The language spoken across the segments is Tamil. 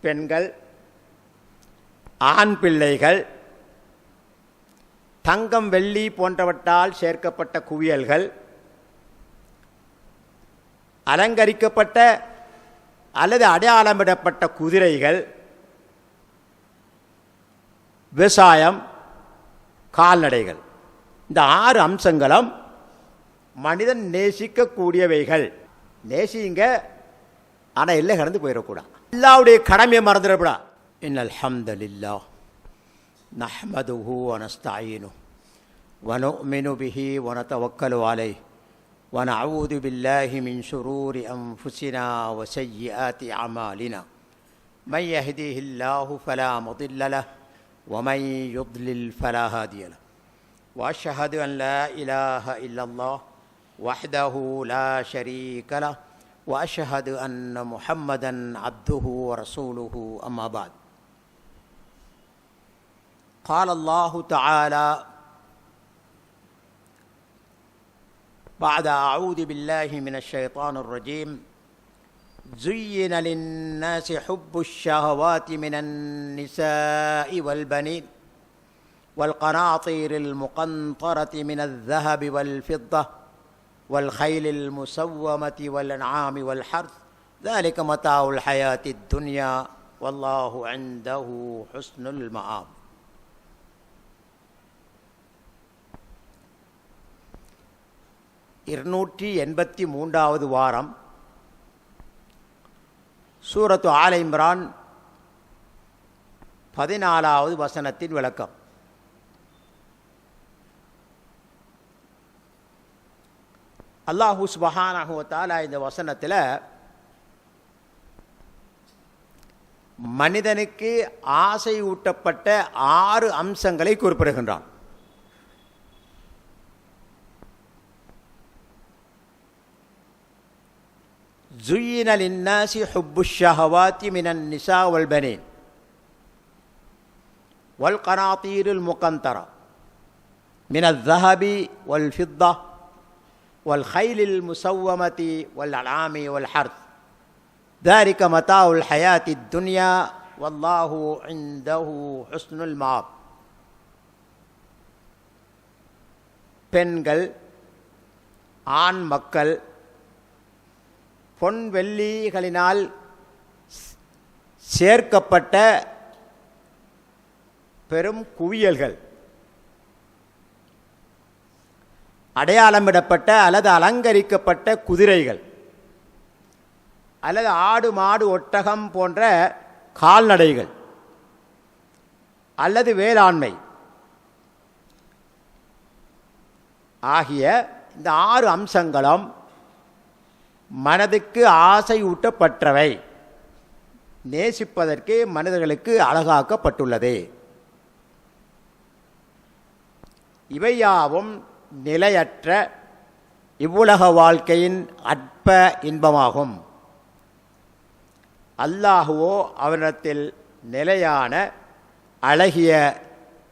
பெண்கள், ஆண் பிள்ளைகள், தங்கம் வெள்ளி போன்றவற்றால் சேர்க்கப்பட்ட குவியல்கள், அலங்கரிக்கப்பட்ட அல்லது அடையாளமிடப்பட்ட குதிரைகள், விவசாயம், கால்நடைகள். இந்த 6 அம்சங்களும் மனிதன் நேசிக்கக்கூடியவைகள். நேசிங்க, ஆனால் எல்லை கடந்து போயிடக்கூடாது. அல்லாஹ்வுடைய கடமையை மறந்துடக்கூடா. இன்னல் ஹம்தலில்லாஹ் நஹ்மதுஹு வ நஸ்தஈனுஹு வ நுஅ்மினு பிஹி வ நதவக்கலு அலைஹி வ நஊது பில்லாஹி மின் ஷுரூரி அன்ஃபுஸினா வ ஸய்யிஆத்தி அமாலினா மன் யஹ்திஹில்லாஹு ஃபலா முضில்ல லஹு வ மன் யுض்லில் ஃபலா ஹாதிய லஹு வ அஷ்ஹது அன் லா இலாஹ இல்லல்லாஹ் வஹ்தஹு லா ஷரீக லஹு வ அஷ்ஹது அன்ன முஹம்மதன் அப்துஹு வ ரசூலுஹு அம்மா பஅத். قال الله تعالى بعد أعوذ بالله من الشيطان الرجيم زين للناس حب الشهوات من النساء والبنين والقناطير المقنطرة من الذهب والفضة والخيل المسومة والأنعام والحرث ذلك متاع الحياة الدنيا والله عنده حسن المآب. 283வது வாரம், சூரத்து ஆல இம்ரான் 14வது வசனத்தின் விளக்கம். அல்லாஹு சுப்ஹானஹு வ தஆலா இந்த வசனத்தில் மனிதனுக்கு ஆசை ஊட்டப்பட்ட 6 அம்சங்களை குறிப்பிடுகின்றான். زين للناس حب الشهوات من النساء والبنين والقناطير المقنطرة من الذهب والفضة والخيل المسومة والأنعام والحرث ذلك متاع الحياة الدنيا والله عنده حسن المآب. பெண்கள், ஆண் மக்கள், பொன் வெள்ளிகளினால் சேர்க்கப்பட்ட பெரும் குவியல்கள், அடையாளமிடப்பட்ட அல்லது அலங்கரிக்கப்பட்ட குதிரைகள் அல்லது ஆடு மாடு ஒட்டகம் போன்ற கால்நடைகள் அல்லது வேளாண்மை ஆகிய இந்த 6 அம்சங்களும் மனதுக்கு ஆசை ஊட்டப்பட்டவை, நேசிப்பதற்கு மனிதர்களுக்கு அழகாக்கப்பட்டுள்ளது. இவையாவும் நிலையற்ற இவ்வுலக வாழ்க்கையின் அற்ப இன்பமாகும். அல்லாஹுவோ அவனிடத்தில் நிலையான அழகிய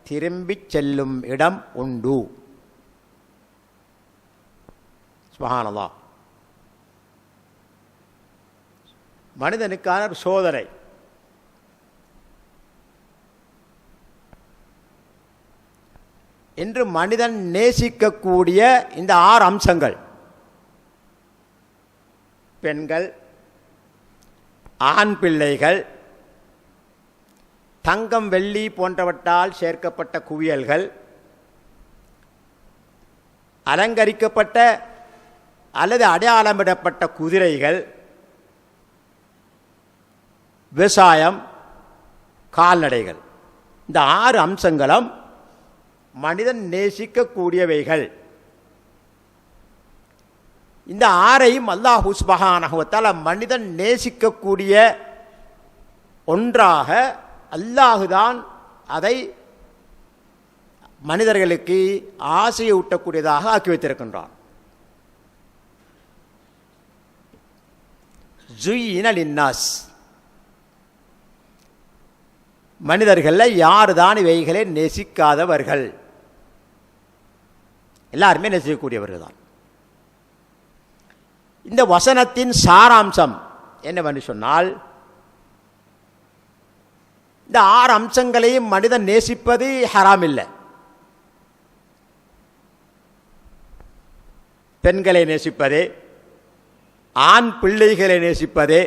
திரும்பிச் செல்லும் இடம் உண்டு. சுப்ஹானல்லாஹ். மனிதனுக்கான சோதனை. இன்று மனிதன் நேசிக்கக்கூடிய இந்த 6 அம்சங்கள், பெண்கள், ஆண் பிள்ளைகள், தங்கம் வெள்ளி போன்றவற்றால் சேர்க்கப்பட்ட குவியல்கள், அலங்கரிக்கப்பட்ட அல்லது அடையாளமிடப்பட்ட குதிரைகள், விவசாயம், கால்நடைகள். இந்த 6 அம்சங்களும் மனிதன் நேசிக்கக்கூடியவைகள். இந்த 6ஐயும் அல்லாஹ் சுப்ஹானஹு வ தஆலா மனிதன் நேசிக்கக்கூடிய ஒன்றாக அல்லாஹுதான் அதை மனிதர்களுக்கு ஆசையை ஊட்டக்கூடியதாக ஆக்கி வைத்திருக்கின்றான். ஜுய்யின லின்னாஸ், மனிதர்களில் யார் தான் இவைகளை நேசிக்காதவர்கள்? எல்லாருமே நேசிக்கக்கூடியவர்கள் தான். இந்த வசனத்தின் சாராம்சம் என்னவென்று சொன்னால், இந்த 6 அம்சங்களையும் மனிதன் நேசிப்பது ஹராம் இல்லை. பெண்களை நேசிப்பது, ஆண் பிள்ளைகளை நேசிப்பது,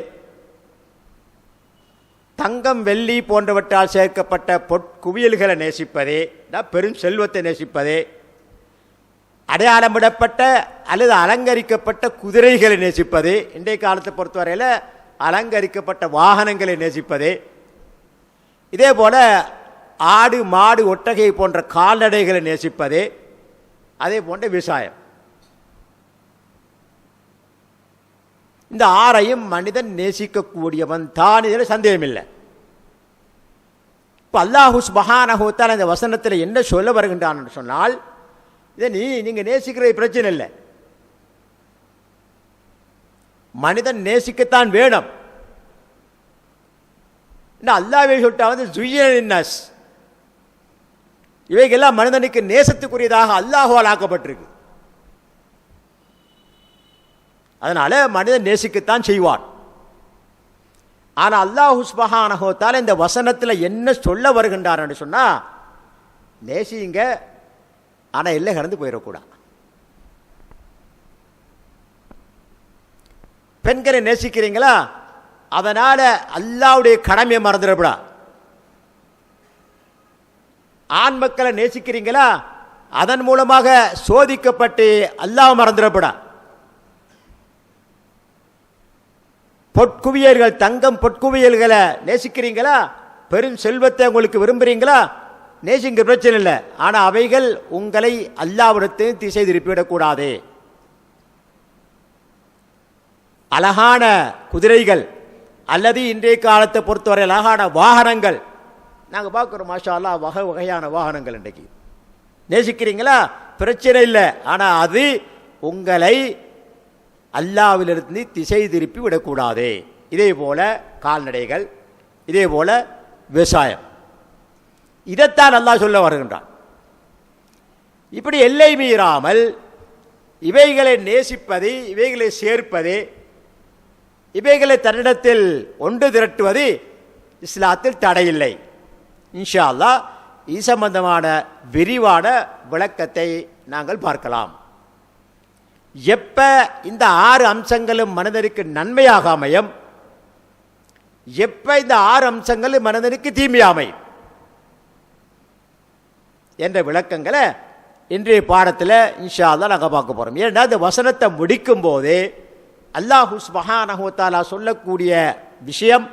தங்கம் வெள்ளி போன்றவற்றால் சேர்க்கப்பட்ட பொற்குவியல்களை நேசிப்பது, பெரும் செல்வத்தை நேசிப்பது, அடையாளமிடப்பட்ட அல்லது அலங்கரிக்கப்பட்ட குதிரைகளை நேசிப்பது, இன்றைய காலத்தை பொறுத்தவரையில் அலங்கரிக்கப்பட்ட வாகனங்களை நேசிப்பது, இதே போல ஆடு மாடு ஒட்டகை போன்ற கால்நடைகளை நேசிப்பது, அதே போன்ற விவசாயம். இந்த 6ஐயும் மனிதன் நேசிக்கக்கூடியவன் தான், இதில் சந்தேகம் இல்லை. இப்போ அல்லாஹு சுப்ஹானஹு வ தஆலா இந்த வசனத்தில் என்ன சொல்ல வருகின்றான் சொன்னால், இதை நீங்கள் நேசிக்கிறது பிரச்சனை இல்லை, மனிதன் நேசிக்கத்தான் வேணும். அல்லாஹ்வே சொல்லிட்டா ஜுய்யனஸ், இவைகெல்லாம் மனிதனுக்கு நேசத்துக்குரியதாக அல்லாஹ்வால் ஆக்கப்பட்டிருக்கு. அதனால மனிதன் நேசிக்கத்தான் செய்வான். ஆனால் அல்லாஹ் சுப்ஹானஹு வ தஆலா இந்த வசனத்தில் என்ன சொல்ல வருகின்றார் என்று சொன்னா, நேசிங்க, ஆனால் எல்லை கடந்து போயிடக்கூடாது. பெண்களை நேசிக்கிறீங்களா, அதனால அல்லாஹ்வுடைய கடமையை மறந்துடக்கூடாது. ஆண் மக்களை நேசிக்கிறீங்களா, அதன் மூலமாக சோதிக்கப்பட்டு அல்லாஹ் மறந்துடக்கூடாது. பொற்குவியல்கள், தங்கம் பொற்குவியல்களை நேசிக்கிறீங்களா, பெரும் செல்வத்தை உங்களுக்கு விரும்புறீங்களா, நேசிங்க, பிரச்சனை இல்லை. ஆனால் அவைகள் உங்களை அல்லாஹ்விடத்தை திசை திருப்பிவிடக்கூடாது. அழகான குதிரைகள் அல்லது இன்றைய காலத்தை பொறுத்தவரை அழகான வாகனங்கள் நாங்கள் பார்க்குறோம், மாஷா அல்லாஹ், வகை வகையான வாகனங்கள் இன்றைக்கு நேசிக்கிறீங்களா, பிரச்சனை இல்லை. ஆனால் அது உங்களை அல்லாஹ்விலிருந்து திசை திருப்பி விடக்கூடாது. இதே போல கால்நடைகள், இதே போல விவசாயம், இதைத்தான் அல்லாஹ் சொல்ல வருகின்றான். இப்படி எல்லை மீறாமல் இவைகளை நேசிப்பது, இவைகளை சேர்ப்பது, இவைகளை தன்னிடத்தில் ஒன்று திரட்டுவது இஸ்லாத்தில் தடையில்லை. இன்ஷா அல்லாஹ் இது சம்பந்தமான விரிவான விளக்கத்தை நாங்கள் பார்க்கலாம். எப்ப இந்த 6 அம்சங்களும் மனிதனுக்கு நன்மையாக அமையும், எப்ப இந்த 6 அம்சங்களும் மனிதனுக்கு தீமையாமையும் என்ற விளக்கங்களை இன்றைய பாடத்தில் இன்ஷா அல்லாஹ் நாங்கள் பார்க்க போகிறோம். ஏன்னா இந்த வசனத்தை முடிக்கும் போதே அல்லாஹ் சுப்ஹானஹு வ தஆலா சொல்லக்கூடிய விஷயம்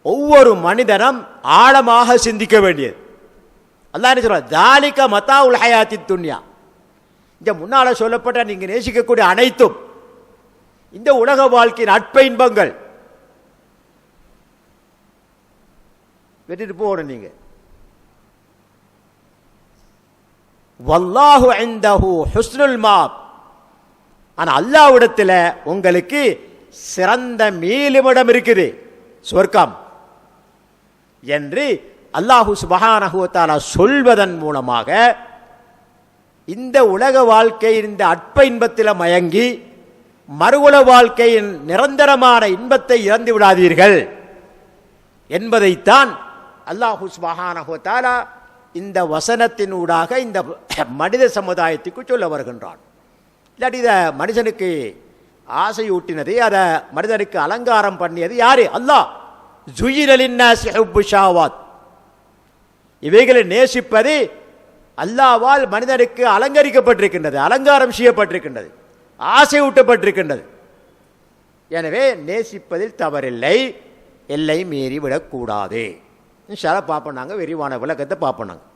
ஒவ்வொரு மனிதனும் ஆழமாக சிந்திக்க வேண்டியது. அல்லாஹ் என்ன சொல்றார், தாலிக மதாஉல் ஹயாத்தி துன்யா, இந்த முன்னால சொல்லப்பட்ட நீங்க நேசிக்கக்கூடிய அனைத்தும் இந்த உலக வாழ்க்கையின் அற்ப இன்பங்கள். வெட்டிட்டு போகணும் நீங்க. வல்லாஹு இன்தஹு ஹுஸ்னுல் மாப், ஆனா அல்லாஹ்விடத்தில் உங்களுக்கு சிறந்த மீளுமிடம் இருக்குது, சொர்க்கம் என்று அல்லாஹு சுப்ஹானஹு வ தஆலா சொல்வதன் மூலமாக இந்த உலக வாழ்க்கையின் இந்த அற்ப இன்பத்தில் மயங்கி மறுவுல வாழ்க்கையின் நிரந்தரமான இன்பத்தை இழந்து விடாதீர்கள் என்பதைத்தான் அல்லாஹ் சுப்ஹானஹு வ தஆலா இந்த வசனத்தினூடாக இந்த மனித சமுதாயத்துக்கு சொல்ல வருகின்றான். இல்லாட்டி இதை மனுஷனுக்கு ஆசையூட்டினது, அதை மனிதனுக்கு அலங்காரம் பண்ணியது யாரு? அல்லாஹ். ஜுய்யின லின்னாஸி ஹுப்பு ஷஹவாத், இவைகளை நேசிப்பது அல்லாஹ்வால் மனிதனுக்கு அலங்கரிக்கப்பட்டிருக்கின்றது, அலங்காரம் செய்யப்பட்டிருக்கின்றது, ஆசை ஊட்டப்பட்டிருக்கின்றது. எனவே நேசிப்பதில் தவறில்லை, எல்லை மீறி விடக்கூடாது. இன்ஷா அல்லாஹ் பார்ப்போம், நாங்கள் விரிவான விளக்கத்தை பார்ப்போம். நாங்கள்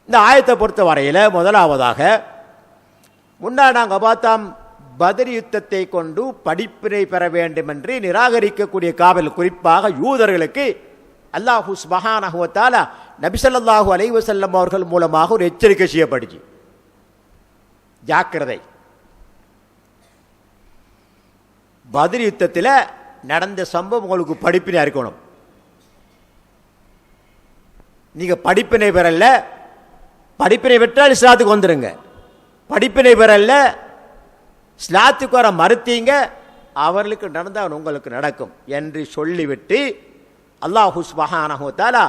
இந்த ஆயத்தை பொறுத்த வரையில் முதலாவதாக முன்னாடி நாங்கள் பார்த்தோம், பத்ர் யுத்தத்தை கொண்டு படிப்பினை பெற வேண்டும் என்று நிராகரிக்கக்கூடிய காவல், குறிப்பாக யூதர்களுக்கு அல்லாஹ் சுப்ஹானஹு வ தஆலா நபி ஸல்லல்லாஹு அலைஹி வஸல்லம் அவர்கள் மூலமாக ஒரு எச்சரிக்கை செய்யப்படுச்சு, ஜாக்கிரதை. பத்ர் யுத்தத்தில் நடந்த சம்பவம் உங்களுக்கு படிப்பினை இருக்கணும். நீங்க படிப்பினை பெறல, படிப்பினை பெற்றால் இஸ்லாத்துக்கு வந்துடுங்க. படிப்பினை பெறல, இஸ்லாத்துக்கு வர மறுத்தீங்க, அவர்களுக்கு நடந்தால் உங்களுக்கு நடக்கும் என்று சொல்லிவிட்டு அல்லாஹு சுப்ஹானஹு வ தஆலா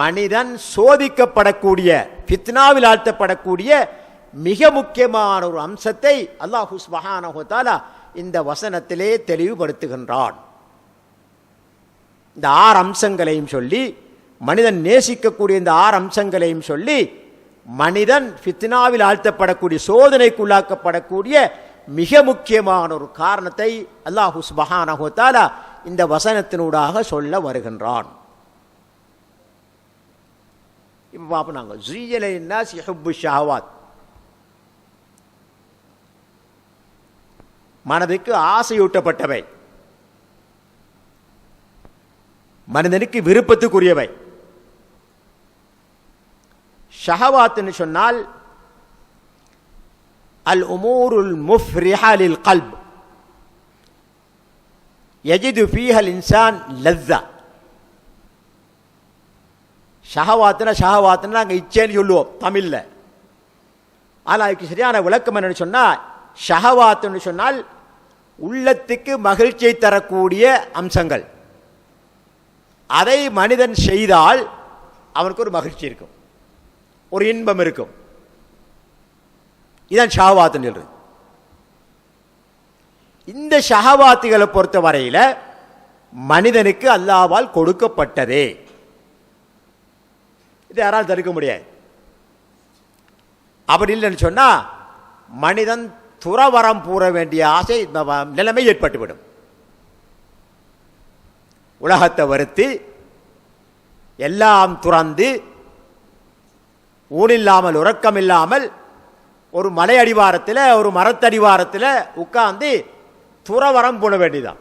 மனிதன் சோதிக்கப்படக்கூடிய, ஃபித்னாவில் ஆழ்த்தப்படக்கூடிய மிக முக்கியமான ஒரு அம்சத்தை அல்லாஹு சுப்ஹானஹு வ தஆலா இந்த வசனத்திலே தெளிவுபடுத்துகின்றான். இந்த 6 அம்சங்களையும் சொல்லி, மனிதன் நேசிக்கக்கூடிய இந்த 6 அம்சங்களையும் சொல்லி, மனிதன் ஃபித்னாவில் ஆழ்த்தப்படக்கூடிய, சோதனைக்குள்ளாக்கப்படக்கூடிய மிக முக்கியமான ஒரு காரணத்தை அல்லாஹு சுப்ஹானஹு வ தஆலா இந்த வசனத்தினூடாக சொல்ல வருகின்றான். இப்போ பார்ப்போம் நாங்கள் ஸுய்யின லின்னாஸி ஹுப்பு ஷஹவாத், மனதுக்கு ஆசையூட்டப்பட்டவை, மனிதனுக்கு விருப்பத்துக்குரியவை. ஷஹவாத்னு சொன்னால் அல் உமூருல் முஃப்ரிஹா லில் கல்ப் யஜிது ஃபீஹல் இன்சான் லஸ்ஸா. ஷஹவாத்னா நாங்கள் இச்சேன்னு சொல்லுவோம் தமிழில். ஆனால் அதுக்கு சரியான விளக்கம் என்னன்னு சொன்னால், ஷஹவாத்னு சொன்னால் உள்ளத்துக்கு மகிழ்ச்சியை தரக்கூடிய அம்சங்கள். அதை மனிதன் செய்தால் அவனுக்கு ஒரு மகிழ்ச்சி இருக்கும், ஒரு இன்பம் இருக்கும். இதான் ஷஹவாத்துன்னு சொல்றது. இந்த ஷஹவாத்துகளை பொறுத்த வரையில் மனிதனுக்கு அல்லாஹ்வால் கொடுக்கப்பட்டதே. இது யாரால் தடுக்க முடியாது. அப்படி இல்லைன்னு சொன்னா மனிதன் துறவரம் கூற வேண்டிய ஆசை நிலைமை ஏற்பட்டுவிடும். உலகத்தை வருத்தி எல்லாம் துறந்து ஊனில்லாமல் உறக்கம் இல்லாமல் ஒரு மலை அடிவாரத்தில், ஒரு மரத்தடிவாரத்தில் உட்கார்ந்து துறவரம் போட வேண்டியதான்.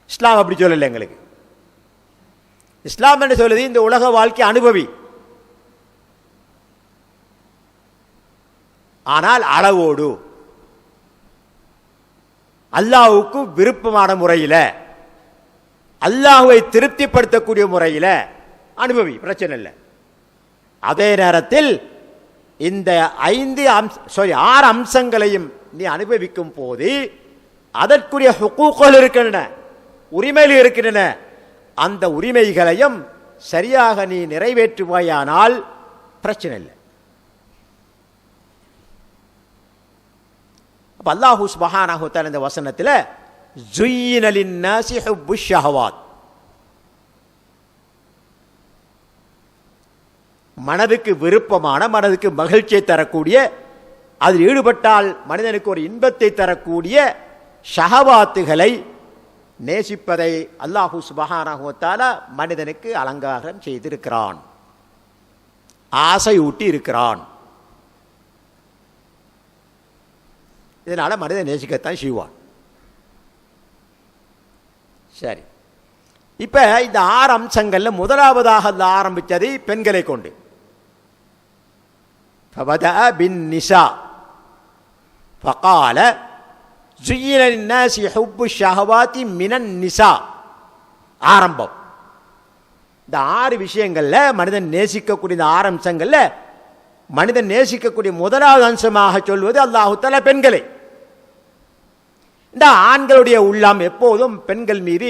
இஸ்லாம் அப்படி சொல்லலை எங்களுக்கு. இஸ்லாம் என்று சொல்லுது இந்த உலக வாழ்க்கை அனுபவி, ஆனால் அளவோடு, அல்லாஹ்வுக்கு விருப்பமான முறையில், அல்லாஹ்வை திருப்திப்படுத்தக்கூடிய முறையில் அனுபவி, பிரச்சனை இல்லை. அதே நேரத்தில் இந்த 6 அம்சங்களையும் நீ அனுபவிக்கும் போது அதற்குரிய ஹுக்கூக்கள் இருக்கின்றன, உரிமைகள் இருக்கின்றன. அந்த உரிமைகளையும் சரியாக நீ நிறைவேற்றுவாயானால் பிரச்சனை இல்லை. அப்ப அல்லாஹு சுப்ஹானஹு வ தஆலா இந்த வசனத்தில் ஸுய்யின லின்னாஸி ஹுப்பு ஷஹவாத், மனதுக்கு விருப்பமான, மனதுக்கு மகிழ்ச்சியை தரக்கூடிய, அதில் ஈடுபட்டால் மனிதனுக்கு ஒரு இன்பத்தை தரக்கூடிய ஷஹவாத்துகளை நேசிப்பதை அல்லாஹு சுப்ஹானஹு வ தஆலா மனிதனுக்கு அலங்காரம் செய்திருக்கிறான், ஆசை ஊட்டி இருக்கிறான். இதனால மனிதன் நேசிக்கத்தான் செய்வான். சரி, இப்ப இந்த 6 அம்சங்கள்ல முதலாவதாக ஆரம்பித்தது பெண்களை கொண்டு. فبدأ بالنساء فقال زين للناس حب الشهوات من النساء. ஆரம்பம். இந்த 6 விஷயங்கள்ல மனிதன் நேசிக்கக்கூடிய இந்த 6 அம்சங்கள்ல மனிதன் நேசிக்கக்கூடிய முதலாவது அம்சமாக சொல்வது அல்லாஹு தஆலா பெண்களை. இந்த ஆண்களுடைய உள்ளம் எப்போதும் பெண்கள் மீது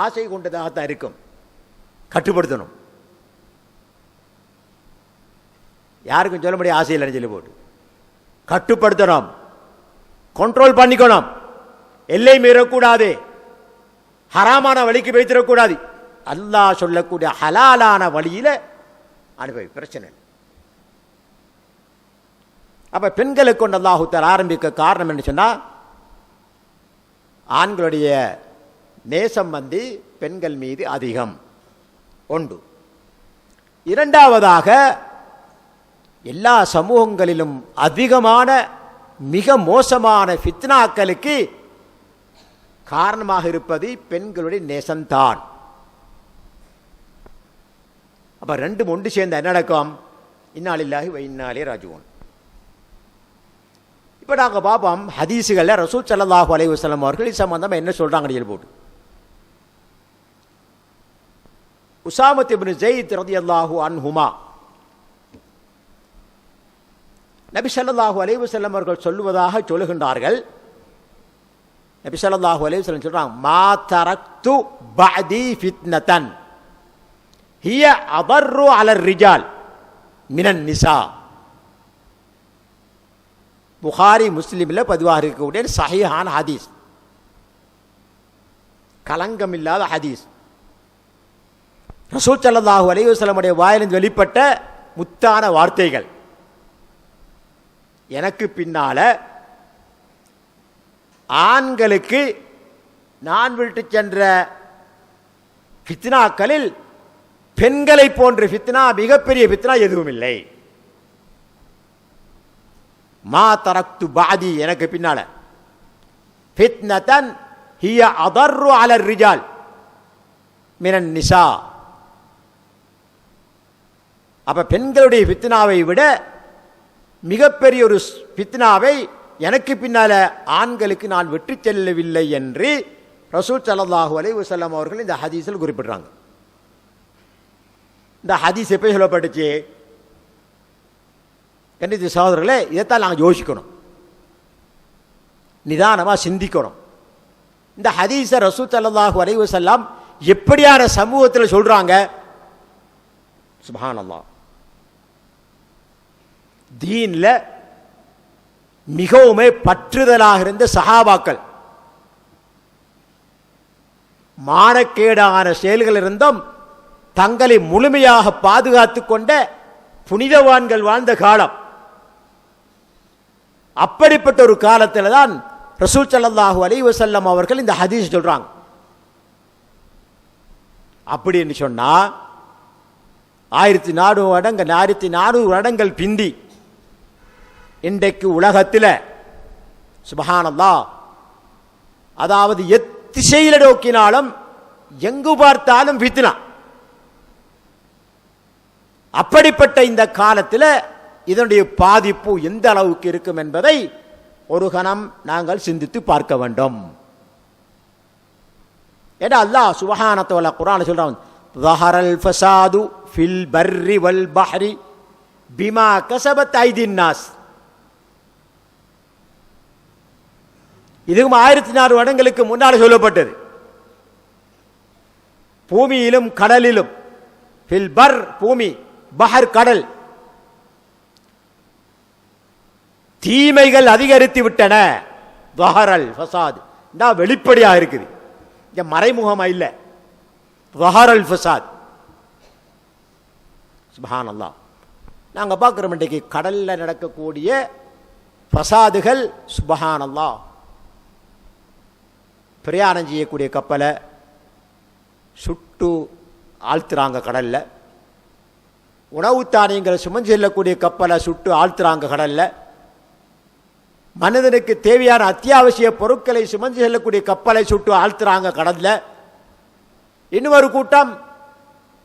ஆசை கொண்டதாகத்தான் இருக்கும். கட்டுப்படுத்தணும், யாருக்கும் சொல்ல முடியாது ஆசை இல்லைன்னு சொல்லி போட்டு கட்டுப்படுத்தணும், கண்ட்ரோல் பண்ணிக்கணும், எல்லை மீறக்கூடாது, ஹராமான வழிக்கு வைத்திடக்கூடாது. அல்லாஹ் சொல்லக்கூடிய ஹலாலான வழியில அனுபவி, பிரச்சனை. அப்ப பெண்களை கொண்டு அல்லாஹு தஆலா ஆரம்பிக்க காரணம் என்ன சொன்னா, ஆண்களுடைய நேசம் பெண்கள் மீது அதிகம் உண்டு. இரண்டாவதாக எல்லா சமூகங்களிலும் அதிகமான மிக மோசமான ஃபித்னாக்களுக்கு காரணமாக இருப்பது பெண்களுடைய நேசம்தான். அப்ப ரெண்டும் ஒன்று சேர்ந்த என்ன நடக்கும்? இன்னா லில்லாஹி வ இன்னா இலைஹி ராஜிஊன். இப்போ நாங்கள் பார்ப்போம் ஹதீஸுகளில் ரசூல் ஸல்லல்லாஹு அலைஹி வஸல்லம் அவர்கள் இது சம்பந்தமாக என்ன சொல்கிறாங்க போட்டு. உஸாமத் இப்னு ஸைத் ரலியல்லாஹு அன்ஹுமா நபி ஸல்லல்லாஹு அலைஹி வஸல்லம் அவர்கள் சொல்லுவதாக சொல்லுகின்றார்கள், நபி ஸல்லல்லாஹு அலைஹி வஸல்லம் சொல்றாங்க, மா தரக்து பஅதி ஃபித்னதன் ஹிய அதர்ரு அலர் ரிஜால் மினன் நிசா. புகாரி முஸ்லிமில் பதிவாக இருக்கக்கூடிய சஹீஹான ஹதீஸ், கலங்கம் இல்லாத ஹதீஸ். ரசூல் ஸல்லல்லாஹு அலைஹி வஸல்லம் உடைய வாயிலிருந்து வெளிப்பட்ட முத்தான வார்த்தைகள். எனக்கு பின்னால ஆண்களுக்கு நான் விட்டு சென்ற ஃபித்னாக்களில் பெண்களை போன்ற ஃபித்னா, மிகப்பெரிய ஃபித்னா எதுவும் இல்லை. மா தரக்து பாதி, எனக்கு பின்னால ஃபித்னதன் ஹிய அதர்ரு அலர் ரிஜால் மினன் நிசா. அப்ப பெண்களுடைய ஃபித்னாவை விட மிகப்பெரிய ஒரு ஃபித்னாவை எனக்கு பின்னால ஆண்களுக்கு நான் வெற்றி செல்லவில்லை என்று ரசூல் ஸல்லல்லாஹு அலைஹி வஸல்லம் அவர்கள் இந்த ஹதீஸில் குறிப்பிடுறாங்க. இந்த ஹதீஸ் எப்போ சொல்லப்பட்டுச்சு? கண்டித்த சகோதரர்களே, இதைத்தான் நாங்கள் யோசிக்கணும், நிதானமாக சிந்திக்கணும். இந்த ஹதீஸை ரசூல் ஸல்லல்லாஹு அலைஹி வஸல்லம் எப்படியான சமூகத்தில் சொல்றாங்க? சுப்ஹானல்லாஹ். தீன்ல மிகவும் பற்றுதலாக இருந்த சஹாபாக்கள், மானக்கேடான செயல்கள் இருந்தும் தங்களை முழுமையாக பாதுகாத்துக் கொண்ட புனிதவான்கள் வாழ்ந்த காலம். அப்படிப்பட்ட ஒரு காலத்தில் தான் ரசூல் ஸல்லல்லாஹு அலைஹி வஸல்லம் அவர்கள் இந்த ஹதீஸ் சொல்றாங்க. அப்படின்னு சொன்னா 1400 வருடங்கள் பிந்தி இன்றைக்கு உலகத்தில் சுப்ஹானல்லாஹ், அதாவது எத்திசையில நோக்கினாலும் எங்கு பார்த்தாலும் ஃபித்னா. அப்படிப்பட்ட இந்த காலத்தில் இதனுடைய பாதிப்பு எந்த அளவுக்கு இருக்கும் என்பதை ஒரு கணம் நாங்கள் சிந்தித்து பார்க்க வேண்டும். ஏன்னா அல்லாஹ் சுப்ஹானஹு வ தஆலா குர்ஆன்ல சொல்றான், ظஹரல் ஃபஸாது ஃபில் பர்ரி வல் பஹ்ரி பிமா கஸபத் ஐதின் நாஸ். இதுவும் 1400 வருடங்களுக்கு முன்னால் சொல்லப்பட்டது. பூமியிலும் கடலிலும், ஃபில் பர் பூமி, பஹர் கடல், தீமைகள் அதிகரித்து விட்டன. ظஹரல் ஃபஸாத் வெளிப்படையாக இருக்குது, இங்க மறைமுகமா இல்லை. ظஹரல் ஃபஸாத். சுப்ஹானல்லாஹ். நாங்கள் பார்க்குறோம் இன்றைக்கு கடலில் நடக்கக்கூடிய ஃபஸாதுகள். சுப்ஹானல்லாஹ். பிரயாணம் செய்யக்கூடிய கப்பலை சுட்டு ஆழ்த்துறாங்க கடல்ல. உணவு தானியங்களை சுமந்து செல்லக்கூடிய கப்பலை சுட்டு ஆழ்த்துறாங்க கடல்ல. மனிதனுக்கு தேவையான அத்தியாவசிய பொருட்களை சுமந்து செல்லக்கூடிய கப்பலை சுட்டு ஆழ்த்துறாங்க கடல்ல. இன்னொரு கூட்டம்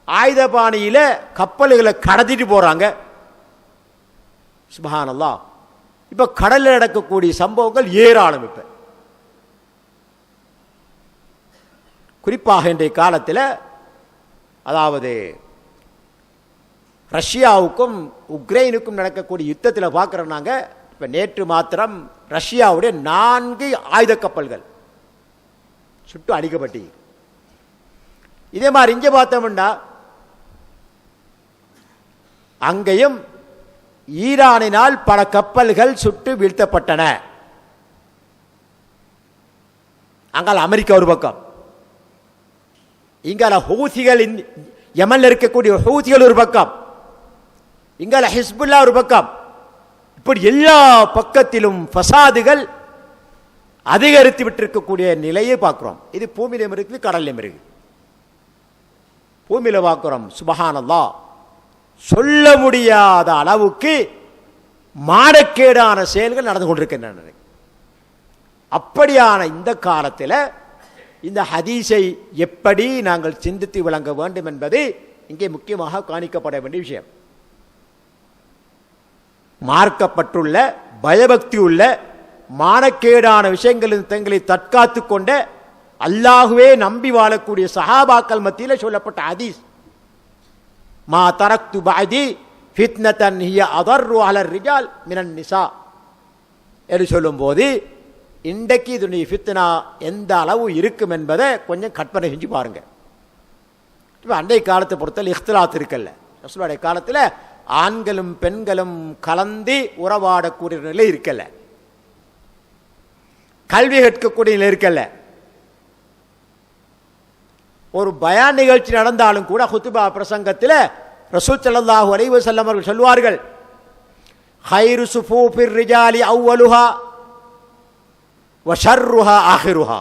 ஆயுதபாணியில கப்பல்களை கடத்திட்டு போறாங்க. சுப்ஹானல்லாஹ். இப்ப கடலில் நடக்கக்கூடிய சம்பவங்கள் ஏராளம். இப்ப குறிப்பாக இன்றைய காலத்தில், அதாவது ரஷ்யாவுக்கும் உக்ரைனுக்கும் நடக்கக்கூடிய யுத்தத்தில் பார்க்குறோம் நாங்கள். இப்போ நேற்று மாத்திரம் ரஷ்யாவுடைய 4 ஆயுத கப்பல்கள் சுட்டு அடிக்கப்பட்டு, இதே மாதிரி இங்கே பார்த்தோம்னா அங்கேயும் ஈரானினால் பல கப்பல்கள் சுட்டு வீழ்த்தப்பட்டன. அங்கால அமெரிக்கா ஒரு பக்கம், இங்கால ஹூதிகள், யமன்ல இருக்கக்கூடிய ஹூதிகள் ஒரு பக்கம், இங்கால ஹிஸ்புல்லா ஒரு பக்கம். இப்படி எல்லா பக்கத்திலும் ஃபசாதுகள் அதிகரித்து விட்டிருக்கக்கூடிய நிலையை பார்க்கிறோம். இது பூமியிலும் இருக்குது, கடலிலும் இருக்குது. பூமியில பார்க்கிறோம். சுப்ஹானல்லாஹ். சொல்ல முடியாத அளவுக்கு மானக்கேடான செயல்கள் நடந்து கொண்டிருக்கின்றன. அப்படியான இந்த காலத்தில் இந்த ஹதீஸை எப்படி நாங்கள் சிந்தித்து விளங்க வேண்டும் என்பது இங்கே முக்கியமாக காணிக்கப்பட வேண்டிய விஷயம். மார்க்கப்பட்டுள்ள, பயபக்தி உள்ள, மானக்கேடான விஷயங்களில் தங்களை தற்காத்து கொண்ட, அல்லாஹுவே நம்பி வாழக்கூடிய சஹாபாக்கள் மத்தியில் சொல்லப்பட்ட ஹதீஸ், மா தரக்து பஅதி ஃபித்னதன் ஹிய அதர்ரு அலர் ரிஜால் மினன் நிசா என்று சொல்லும்போது இன்றைக்கு இதனுடைய ஃபித்னா எந்த அளவு இருக்கும் என்பதை கொஞ்சம் கற்பனை செஞ்சு பாருங்க. இப்போ அன்றைய காலத்தை பொறுத்தல் இஃப்திலாத் இருக்கல்ல. ரசூலுடைய காலத்தில் ஆண்களும் பெண்களும் கலந்து உறவாடக்கூடிய நிலை இருக்கல்ல, கல்வி கற்கக்கூடிய நிலை இருக்கல்ல. ஒரு பயான் நிகழ்ச்சி நடந்தாலும் கூட குத்துபா பிரசங்கத்தில் ரசூல் ஸல்லல்லாஹு அலைஹி வஸல்லம் அவர்கள் சொல்வார்கள், ஹைரு சுஃபூஃபிர் ரிஜாலி அவ்வலுஹா வ ஷர்ருஹா ஆஹிருஹா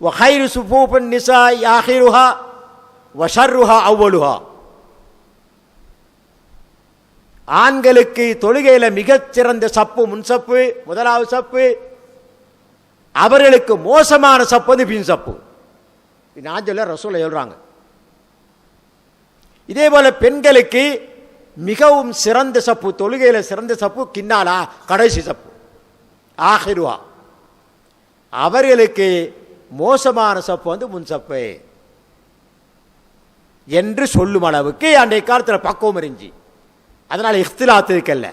வ ஹைரு சுஃபூஃபின் நிசாஇ ஆஹிருஹா வ ஷர்ருஹா அவ்வலுஹா. ஆண்களுக்கு தொழுகையில மிகச்சிறந்த சப்பு முன்சப்பு, முதலாவது சப்பு. அவர்களுக்கு மோசமான சப்பு பின் சப்பு. நான் சொல்ல ரசூலை சொல்றாங்க. இதே போல பெண்களுக்கு மிகவும் சிறந்த சப்பு, தொழுகையில சிறந்த சப்பு கின்னாலா கடைசி சப்பு ஆஹிருவா. அவர்களுக்கு மோசமான சப்பு முன்சப்பு என்று சொல்லும் அளவுக்கு அன்றைய காலத்தில் பக்குவம் இருந்துச்சு. அதனால இஃப்திலாத் இருக்கல்ல,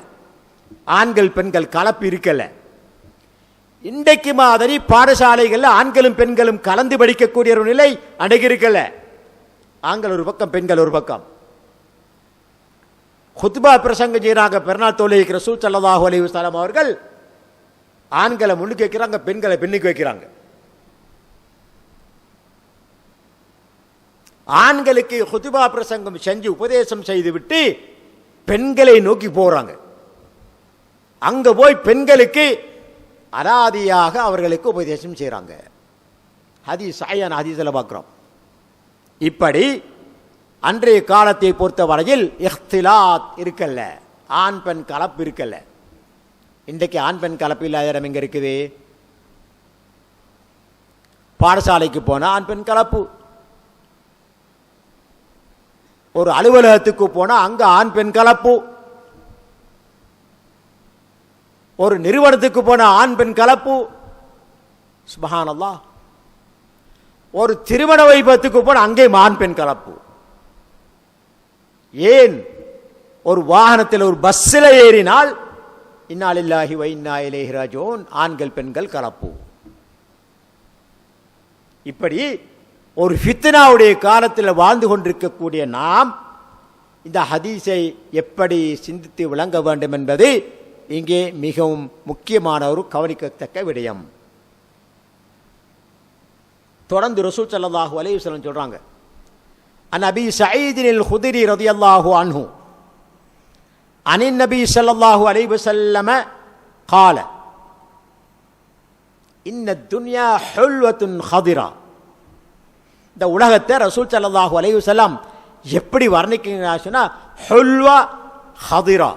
ஆண்கள் பெண்கள் கலப்பு இருக்கல்ல. இன்றைக்கு மாதிரி பாடசாலைகள்ல ஆண்களும் பெண்களும் கலந்து படிக்கக்கூடிய ஒரு நிலை அன்றைக்கு இருக்கல்ல. ஆண்கள் ஒரு பக்கம் பெண்கள் ஒரு பக்கம். குத்பா பிரசங்கம் செய்யறாங்க, பெருநாள் தொழுகைக்கு ரசூல் ஸல்லல்லாஹு அலைஹி வஸல்லம் அவர்கள் ஆண்களை முன்னுக்கு வைக்கிறாங்க, பெண்களை பின்னுக்கு வைக்கிறாங்க. ஆண்களுக்கு குத்பா பிரசங்கம் செஞ்சு உபதேசம் செய்து விட்டு பெண்களை நோக்கி போறாங்க. அங்க போய் பெண்களுக்கு அனாதியாக அவர்களுக்கு உபதேசம் செய்யறாங்க. ஹதீஸ் சாயான ஹதீஸ்ல பார்க்கிறோம். இப்படி அன்றைய காலத்தை பொறுத்த வரையில் இஃப்திலாத் இருக்கல்ல, ஆண் பெண் கலப்பு இருக்கல்ல. இன்றைக்கு ஆண் பெண் கலப்பு இல்லாத இடம் எங்க இருக்குது? பாடசாலைக்கு போனா ஆண் பெண் கலப்பு, ஒரு அலுவலகத்துக்கு போனா அங்க ஆண் பெண் கலப்பு, ஒரு நிறுவனத்துக்கு போன ஆண் பெண் கலப்பு. சுப்ஹானல்லாஹ். ஒரு திருமண வைபத்துக்கு போன அங்கே ஆண் பெண் கலப்பு. ஏன்? ஒரு வாகனத்தில் ஒரு பஸ்ஸில் ஏறினால் இன்னா லில்லாஹி வ இன்னா இலைஹி ராஜிஊன், ஆண்கள் பெண்கள் கலப்பு. இப்படி ஒரு ஃபித்னாவுடைய காலத்தில் வாழ்ந்து கொண்டிருக்கக்கூடிய நாம் இந்த ஹதீஸை எப்படி சிந்தித்து விளங்க வேண்டும் என்பது இங்கே மிகவும் முக்கியமான ஒரு கவனிக்கத்தக்க விடயம். தொடர்ந்து ரசூல் ஸல்லல்லாஹு அலைஹி வஸல்லம் சொல்றாங்க, அன் அபீ ஸயீத் அல் குத்ரி ரலியல்லாஹு அன்ஹு அனின் நபி ஸல்லல்லாஹு அலைஹி வஸல்லம் قال இன்ன துன்யா ஹுல்வத்துன் ஹதிரா. இந்த உலகத்தை ரசூல் ஸல்லல்லாஹு அலைஹி வஸல்லம் எப்படி வர்ணிக்கிறாங்கன்னா ஹுல்வா ஹதிரா,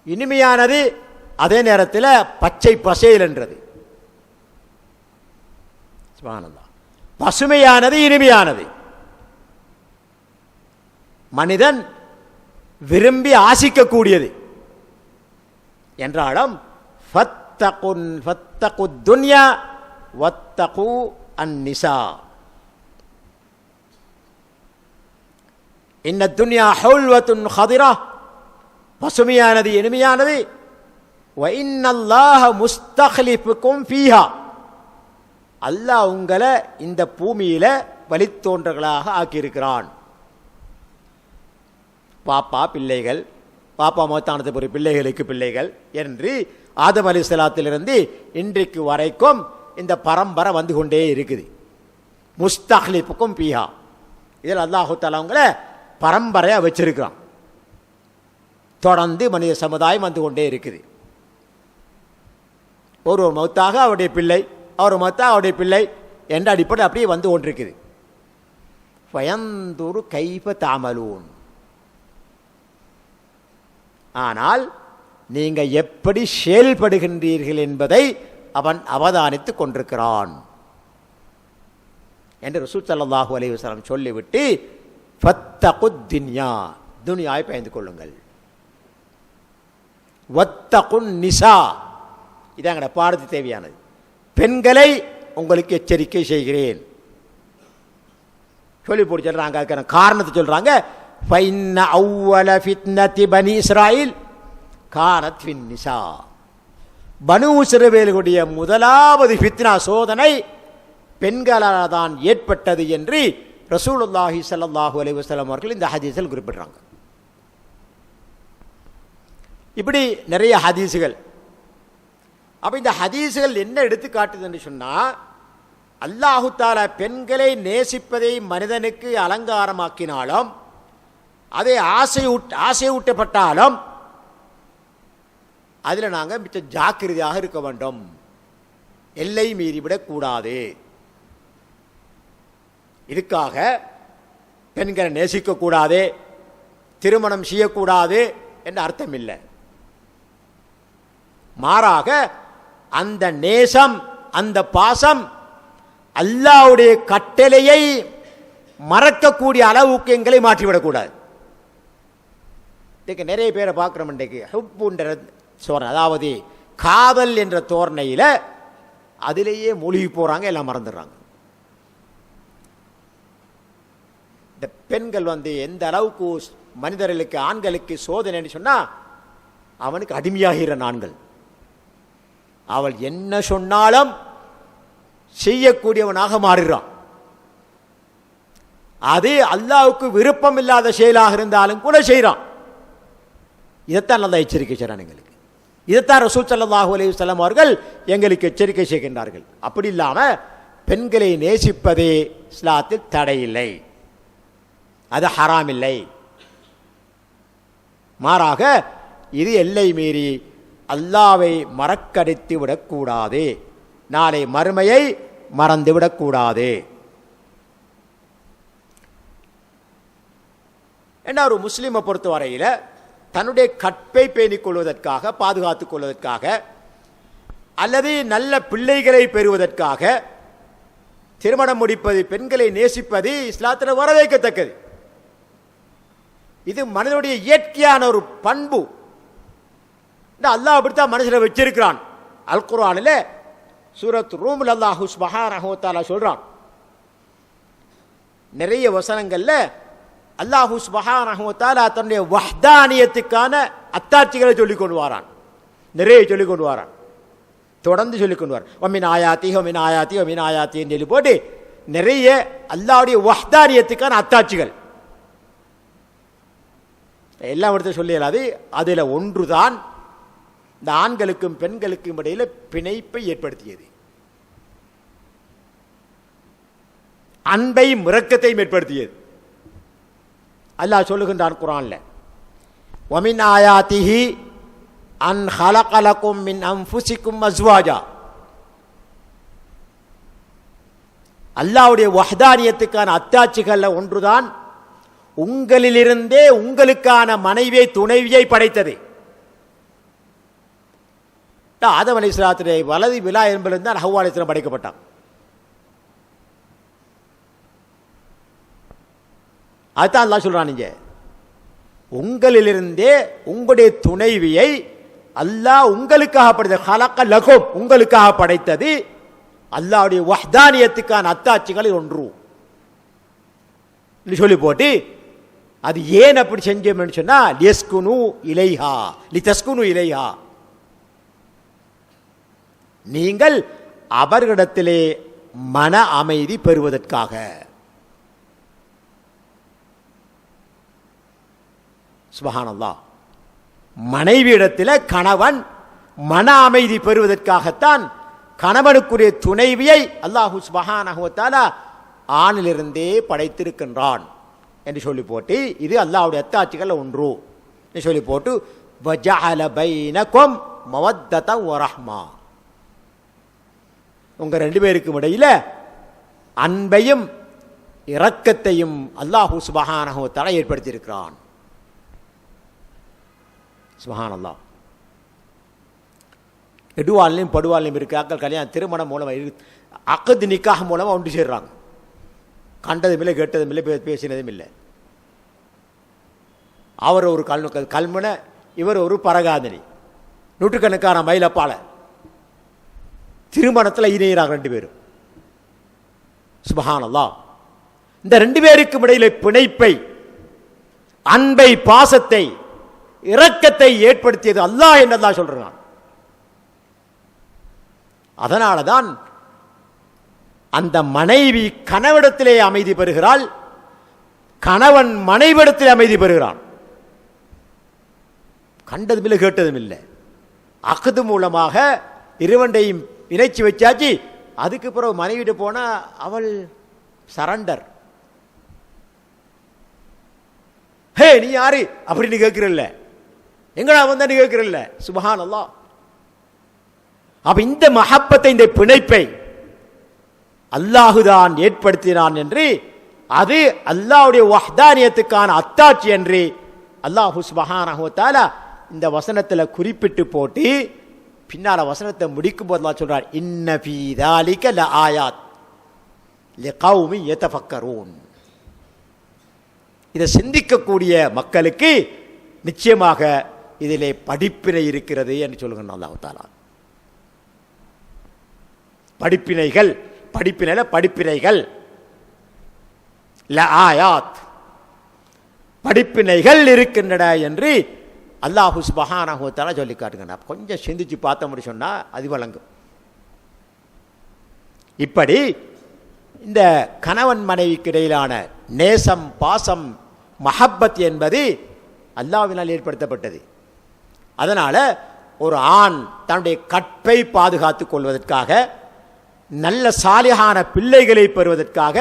இனிமையானது, அதே நேரத்தில் பச்சை பசேல் என்றது. சுப்ஹானல்லாஹ். பசுமையானது, இனிமையானது. மனிதன் விரும்பி ஆசிக்கக்கூடியது என்றாலும் ஃபத்தகு துன்யா வத்தகு அந்நிசா. இன்ன துன்யா ஹுல்வத்துன் ஹதிரா, பசுமையானது, இனிமையானது. வ இன்னல்லாஹ முஸ்தக்லிஃபுக்கும் ஃபீஹா, அல்லாஹ் உங்களை இந்த பூமியில வழித்தோன்றர்களாக ஆக்கியிருக்கிறான். பாப்பா பிள்ளைகள், பாப்பா மௌத்தானது ஒரு பிள்ளைகளுக்கு பிள்ளைகள் என்று ஆதம் அலைஹிஸ்ஸலாத்திலிருந்து இன்றைக்கு வரைக்கும் இந்த பரம்பரை வந்து கொண்டே இருக்குது. முஸ்தக்லிஃபுக்கும் ஃபீஹா, இதில் அல்லாஹு தஆலா உங்களை பரம்பரையா வச்சிருக்கிறான். தொடர்ந்து மனித சமுதாயம் வந்து கொண்டே இருக்குது. ஒரு மௌத்தாக அவருடைய பிள்ளை, அவர் மௌத்தாக அவருடைய பிள்ளை என்ற அடிப்படை அப்படியே வந்து கொண்டிருக்குது. ஃபயந்துரு கைஃப தஅமலூன், ஆனால் நீங்க எப்படி செயல்படுகின்றீர்கள் என்பதை அவன் அவதானித்துக் கொண்டிருக்கிறான் என்று ரசூல் ஸல்லல்லாஹு அலைஹி வஸல்லம் சொல்லிவிட்டு ஃபத்தகுத் துன்யா, துன்யாவை பயந்து கொள்ளுங்கள். வத்தகுன் நிசா, இதாங்கட பாடத்து தேவையானது. பெண்களை உங்களுக்கு எச்சரிக்கை செய்கிறேன் சொல்லி போட்டு சொல்றாங்க. அதுக்கான காரணத்தை சொல்றாங்க. ஃபைன்ன அவ்வல ஃபித்னதி பனி இஸ்ராயில் கானத் ஃபின் நிசா. பனு இஸ்ரவேலுடைய முதலாவது ஃபித்னா சோதனை பெண்களால் தான் ஏற்பட்டது என்று ரசூலுல்லாஹி ஸல்லல்லாஹு அலைஹி வஸல்லம் அவர்கள் இந்த ஹதீஸில் குறிப்பிடுறாங்க. இப்படி நிறைய ஹதீஸுகள். அப்போ இந்த ஹதீஸுகள் என்ன எடுத்து காட்டுதுன்னு சொன்னால், அல்லாஹு தஆலா பெண்களை நேசிப்பதை மனிதனுக்கு அலங்காரமாக்கினாலும், அதை ஆசையூட்டப்பட்டாலும் அதில் நாங்கள் மிச்ச ஜாக்கிரதையாக இருக்க வேண்டும். எல்லை மீறிவிடக்கூடாது. இதுக்காக பெண்களை நேசிக்கக்கூடாது, திருமணம் செய்யக்கூடாது என்ற அர்த்தம் இல்லை. மாறாக அந்த நேசம், அந்த பாசம் அல்லாஹ்வுடைய கட்டளையை மறக்கக்கூடிய அளவுக்கு எங்களை மாற்றிவிடக்கூடாது. இதுக்கு நிறைய பேரை பார்க்குறோம். இன்றைக்கு ஹுப்புன்ற சோர்ணை, அதாவது காதல் என்ற தோரணையில் அதிலேயே மூழ்கி போகிறாங்க, எல்லாம் மறந்துடுறாங்க. இந்த பெண்கள் எந்த அளவுக்கு மனிதர்களுக்கு, ஆண்களுக்கு சோதனைன்னு சொன்னால், அவனுக்கு அடிமையாகிற ஆண்கள். அவள் என்ன சொன்னாலும் செய்யக்கூடியவனாக மாறுகிறான். அது அல்லாஹ்வுக்கு விருப்பம் இல்லாத செயலாக இருந்தாலும் கூட செய்கிறான். இதைத்தான் நல்லா எச்சரிக்கை செய்கிறான் எங்களுக்கு. இதைத்தான் ரசூல் ஸல்லல்லாஹு அலைஹி வஸல்லம் அவர்கள் எங்களுக்கு எச்சரிக்கை செய்கின்றார்கள். அப்படி இல்லாமல் பெண்களை நேசிப்பதே இஸ்லாத்தில் தடையில்லை, அது ஹராம் இல்லை. மாறாக இது எல்லை மீறி அல்லாஹ்வை மறக்கடித்து விடக்கூடாது, நாளை மறுமையை மறந்துவிடக்கூடாது. என்ன, ஒரு முஸ்லீமை பொறுத்தவரையில் தன்னுடைய கற்பை பேணிக் கொள்வதற்காக, பாதுகாத்துக் கொள்வதற்காக, அல்லது நல்ல பிள்ளைகளை பெறுவதற்காக திருமணம் முடிப்பது, பெண்களை நேசிப்பது இஸ்லாத்தில் வரவேற்கத்தக்கது. இது மனிதனுடைய இயற்கையான ஒரு பண்பு. அல்லாஹ் அப்படித்தான் மனுஷனை வச்சிருக்கிறான். அல் குர்ஆனில் சூரத் ரூமில் அல்லாஹ் சுப்ஹானஹு வ தஆலா சொல்றான். நிறைய வசனங்கள்ல அல்லாஹ் சுப்ஹானஹு வ தஆலா தன்னுடைய வஹ்தானியத்துக்கான அத்தாட்சிகளை சொல்லிக் கொண்டு வரான். நிறைய சொல்லிக் கொண்டு வரான், தொடர்ந்து சொல்லிக் கொண்டு வரான். ஒமின் ஆயாத்தி ஒமின் ஆயாத்தி ஒமின் ஆயாத்தின்னு சொல்லி போட்டு நிறைய அல்லாஹ்வுடைய வஹ்தானியத்துக்கான அத்தாட்சிகள் எல்லாம் எடுத்து சொல்லியலாது. அதில் ஒன்றுதான் இந்த ஆண்களுக்கும் பெண்களுக்கும் இடையில் பிணைப்பை ஏற்படுத்தியது, அன்பையும் இரக்கத்தையும் ஏற்படுத்தியது. அல்லாஹ் சொல்லுகின்றான் குர்ஆன்ல, வமின் ஆயாத்திஹி அன் ஹலக லகும் மின் அன்ஃபுசிக்கும் அஸ்வாஜா. அல்லாஹ்வுடைய வஹ்தானியத்துக்கான அத்தாட்சிகள்ல ஒன்றுதான் உங்களிலிருந்தே உங்களுக்கான மனைவியை, துணைவியை படைத்தது. ஆதம் அலைஹிஸ்ஸலாத்துடைய வலது விலா என்பதிலிருந்து தான் ஹவ்வா அலைஹிஸ்ஸலாம் படைக்கப்பட்டான். அதுதான் அல்லாஹ் சொல்றான், நீங்க உங்களிலிருந்தே உங்களுடைய துணைவியை அல்லாஹ் உங்களுக்காக படைத்தது. ஹலக லகும், உங்களுக்காக படைத்தது. அல்லாஹ்வுடைய வஹ்தானியத்துக்கான அத்தாட்சிகளில் ஒன்று சொல்லி போட்டு, அது ஏன் அப்படி செஞ்சோம்னு சொன்னா, லியஸ்குனு இலைஹா லிதஸ்குனு இலைஹா, நீங்கள் அவர்களிடத்திலே மன அமைதி பெறுவதற்காக. சுப்ஹானல்லாஹ். மனைவியிடத்தில் கணவன் மன அமைதி பெறுவதற்காகத்தான் கணவனுக்குரிய துணைவியை அல்லாஹ் சுப்ஹானஹு வ தஆலா ஆணிலிருந்தே படைத்திருக்கின்றான் என்று சொல்லி போட்டு, இது அல்லாஹ்வுடைய அத்தாட்சிகள் ஒன்று சொல்லி போட்டு, வஜஅல பைனகும் மவத்தத வ ரஹ்மா, உங்க ரெண்டு பேருக்கும் இடையில அன்பையும் இரக்கத்தையும் அல்லாஹ் சுப்ஹானஹு வ தஆலா ஏற்படுத்தி இருக்கிறான். சுப்ஹானல்லாஹ். எடுவாளிலையும் படுவாளிலையும் இருக்கிறார்கள். கல்யாணம் திருமணம் மூலமாக, அக்து நிக்காஹ் மூலமாக ஒன்று சேர்றாங்க. கண்டதும் இல்லை, கேட்டதும் இல்லை, பேசினதும் இல்லை. அவர் ஒரு கல்முனை, இவர் ஒரு பரகாதனி, நூற்றுக்கணக்கான மயிலப்பால திருமணத்தில் இணைகிறாங்க ரெண்டு பேரும். சுப்ஹானல்லாஹ். இந்த ரெண்டு பேருக்கும் இடையில பிணைப்பை, அன்பை, பாசத்தை இரக்கத்தை ஏற்படுத்தியது அல்லாஹ் என்று அல்லாஹ் சொல்றான். அதனால தான் அந்த மனைவி கணவனிடத்திலே அமைதி பெறுகிறாள், கணவன் மனைவிடத்திலே அமைதி பெறுகிறான். கண்டதும் இல்லை கேட்டதும் இல்லை. அக்து மூலமாக இருவண்டையும் இணைச்சி வச்சாச்சு. அதுக்கு பிறகு மனைவிட்டு போனா அவள் சரண்டர். ஹே நீ யாரு அப்படின்னு கேட்கிறல்ல, எங்கடா வந்தன்னு கேட்கிறல்ல. சுப்ஹான் அல்லாஹ். அப்ப இந்த மஹப்பத்தை, இந்த பிணைப்பை அல்லாஹுதான் ஏற்படுத்தினான் என்று, அது அல்லாஹ்வுடைய வஹ்தானியத்துக்கான அத்தாட்சி என்று அல்லாஹ் சுப்ஹானஹு வ தஆலா இந்த வசனத்தில் குறிப்பிட்டு போட்டு பின்னால வசனத்தை முடிக்கும் போது அல்லாஹ் சொல்றார், இன்ன ஃபீ ذالிக லஆயாத் லிகௌமி யதஃபக்கரூன். இதை சிந்திக்கக்கூடிய மக்களுக்கு நிச்சயமாக இதிலே படிப்பினை இருக்கிறது என்று சொல்லுகிறான் அல்லாஹ் தஆலா. படிப்பினைகள், படிப்பினைகள் லஆயாத், படிப்பினைகள் இருக்கின்றன என்று அல்லாஹ் சுப்ஹானஹு வ தஆலா சொல்லி காட்டுகிறார். கொஞ்சம் சிந்திச்சு பார்த்தோம்னு சொன்னா அது வழங்கும். இப்படி இந்த கணவன் மனைவிக்கு இடையிலான நேசம், பாசம், மஹப்பத் என்பது அல்லாஹ்வினால் ஏற்படுத்தப்பட்டது. அதனால ஒரு ஆண் தன்னுடைய கற்பை பாதுகாத்துக் கொள்வதற்காக, நல்ல சாலிஹான பிள்ளைகளை பெறுவதற்காக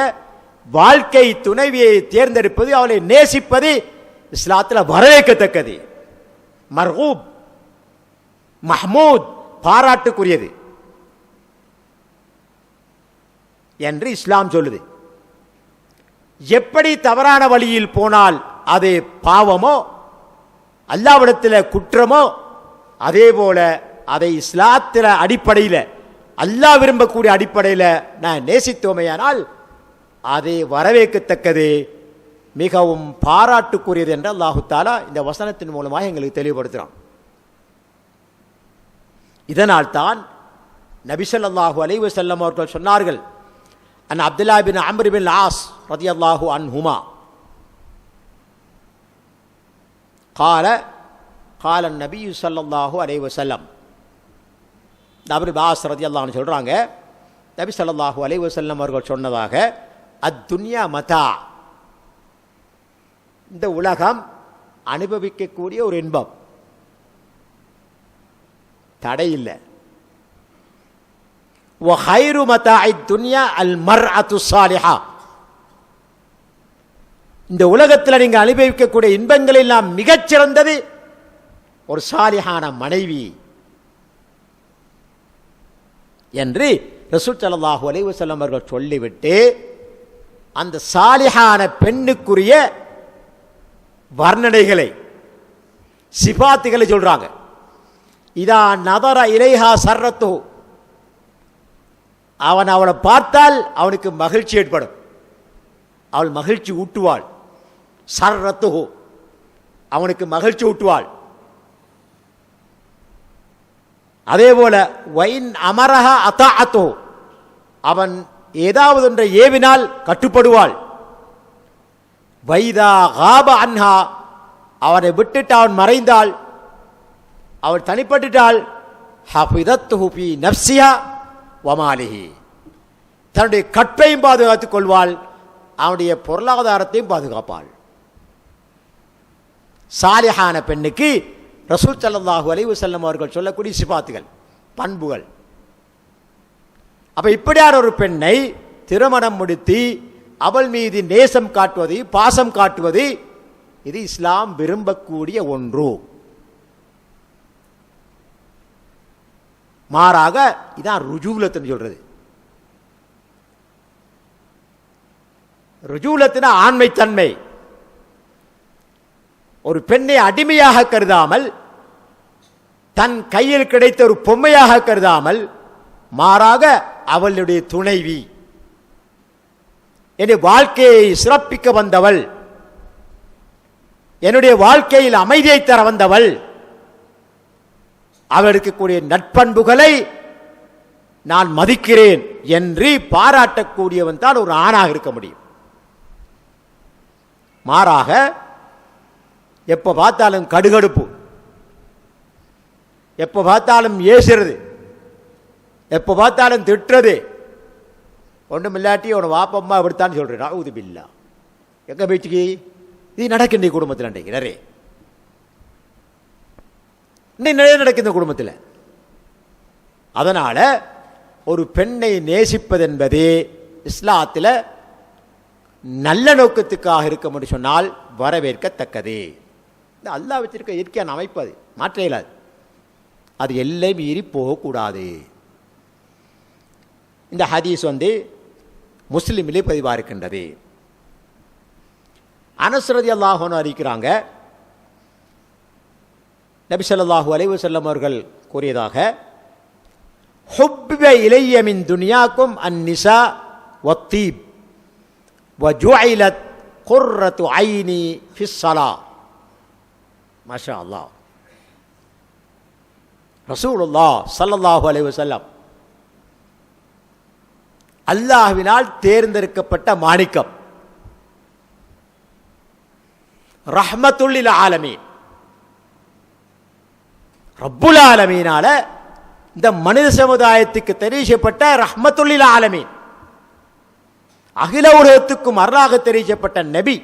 வாழ்க்கை துணைவியை தேர்ந்தெடுப்பது, அவளை நேசிப்பது இஸ்லாத்தில் வரவேற்கத்தக்கது, மர்கூப், மஹ்மூத், பாராட்டுக்குரியது என்று இஸ்லாம் சொல்லுது. எப்படி தவறான வழியில் போனால் அது பாவமோ, அல்லாஹ்விடத்தில் குற்றமோ, அதே போல அதை இஸ்லாத்தில அடிப்படையில், அல்லாஹ் விரும்பக்கூடிய அடிப்படையில் நான் நேசித்தோமையானால் அதை வரவேற்கத்தக்கது, மிகவும் பாராட்டுக்குரியது என்று அல்லாஹு தஆலா இந்த வசனத்தின் மூலமாக எங்களுக்கு தெளிவுபடுத்துகிறான். இதனால் தான் நபி ஸல்லல்லாஹு அலைஹி வஸல்லம் அவர்கள் சொன்னார்கள், அன் அப்துல்லாஹ் பின் அம்ர் பின் ஆஸ் ரலியல்லாஹு அன்ஹுமா قال قال النبي صلى الله عليه وسلم. அப்துல்லாஹ் பின் ஆஸ் ரலியல்லாஹு அன்ஹு சொல்றாங்க, நபி ஸல்லல்லாஹு அலைஹி வஸல்லம் அவர்கள் சொன்னதாக, அத்துன்யா மதா, இந்த உலகம் அனுபவிக்கக்கூடிய ஒரு இன்பம், தடை இல்லை. وخير متاع الدنيا المرأة الصالحة, இந்த உலகத்தில் நீங்கள் அனுபவிக்கக்கூடிய இன்பங்கள் எல்லாம் மிகச்சிறந்தது ஒரு சாலிஹான மனைவி என்று ரசூல் ஸல்லல்லாஹு அலைஹி வஸல்லம் அவர்கள் சொல்லிவிட்டு அந்த சாலிஹான பெண்ணுக்குரிய வர்ணனைகளை, சிபாத்துகளை சொல்றாங்க. இதா நதர இலைஹா சர்ரத்து, அவன் அவளை பார்த்தால் அவனுக்கு மகிழ்ச்சி ஏற்படும், அவள் மகிழ்ச்சி ஊட்டுவாள். சர்ரத்து, அவனுக்கு மகிழ்ச்சி ஊட்டுவாள். அதே போல வைன் அமரஹ அதாஅத்து, அவன் ஏதாவது ஒன்றை ஏவினால் கட்டுப்படுவாள். வைதா காப அன்ஹா, அவனை விட்டுட்டு அவன் மறைந்தாள், அவள் தனிப்பட்டுட்டாள். ஹஃபிதத்துஹு ஃபீ நஃப்ஸிஹா வமாலிஹி, தன்னுடைய கற்பையும் பாதுகாத்துக் கொள்வாள், அவனுடைய பொருளாதாரத்தையும் பாதுகாப்பாள். சாலிஹான பெண்ணுக்கு ரசூல் ஸல்லல்லாஹு அலைஹி வஸல்லம் அவர்கள் சொல்லக்கூடிய சிபாத்துகள், பண்புகள். அப்ப இப்படியான ஒரு பெண்ணை திருமணம் முடித்து அவள் மீது நேசம் காட்டுவது, பாசம் காட்டுவது, இது இஸ்லாம் விரும்பக்கூடிய ஒன்று. மாறாக இதான் ருஜூலத்துன்னு சொல்றது. ருஜூலத்தின ஆண்மைத்தன்மை. ஒரு பெண்ணை அடிமையாக கருதாமல், தன் கையில் கிடைத்த ஒரு பொம்மையாக கருதாமல், மாறாக அவளுடைய துணைவி, என்னுடைய வாழ்க்கையை சிறப்பிக்க வந்தவள், என்னுடைய வாழ்க்கையில் அமைதியை தர வந்தவள், அவளுக்கு கூடிய நட்பண்புகளை நான் மதிக்கிறேன் என்று பாராட்டக்கூடியவன் தான் ஒரு ஆணாக இருக்க முடியும். மாறாக எப்ப பார்த்தாலும் கடுகடுப்பு, எப்போ பார்த்தாலும் ஏசுறது, எப்போ பார்த்தாலும் திட்டுறது, ஒன்றும் இல்லாட்டி உன வாப்பம்மா அப்படித்தான் சொல்கிறேன். அவுது பில்லா. எங்கே போயிடுச்சு இது நடக்கின்ற குடும்பத்தில்? அன்றைக்கு நிறைய நடக்குது இந்த குடும்பத்தில். அதனால் ஒரு பெண்ணை நேசிப்பது என்பது இஸ்லாத்தில் நல்ல நோக்கத்துக்காக இருக்கும் என்று சொன்னால் வரவேற்கத்தக்கது. இந்த அல்லாஹ் வச்சிருக்க இயற்கையான அமைப்பு, அது மாற்ற இயலாது. அது எல்லை மீறி போகக்கூடாது. இந்த ஹதீஸ் முஸ்லிமிலே பதிவாக இருக்கின்றது. அனஸ் ரலியல்லாஹு அன்ஹு அறிவிக்கிறாங்க, நபி ஸல்லல்லாஹு அலைஹி வஸல்லம் அவர்கள் கூறியதாக, ஹுப்பிப இலைய மின் துன்யாக்கும் அன்னிசா வத்தீப் வஜுஇலத் குர்ரத்து ஐனி ஃபிஸ் ஸலாத். மாஷா அல்லாஹ். ரசூலுல்லாஹ் ஸல்லல்லாஹு அலைஹி வஸல்லம் அல்லாஹ்வினால் தேர்ந்தெடுக்கப்பட்ட மாணிக்கம், ரஹ்மத்துல் லில் ஆலமீன், ரப்புல் ஆலமீனால இந்த மனித சமுதாயத்துக்கு தெரிவிக்கப்பட்ட ரஹ்மத்துல் லில் ஆலமீன், அகில உலகத்துக்கும் அருளாக தெரிவிக்கப்பட்ட நபி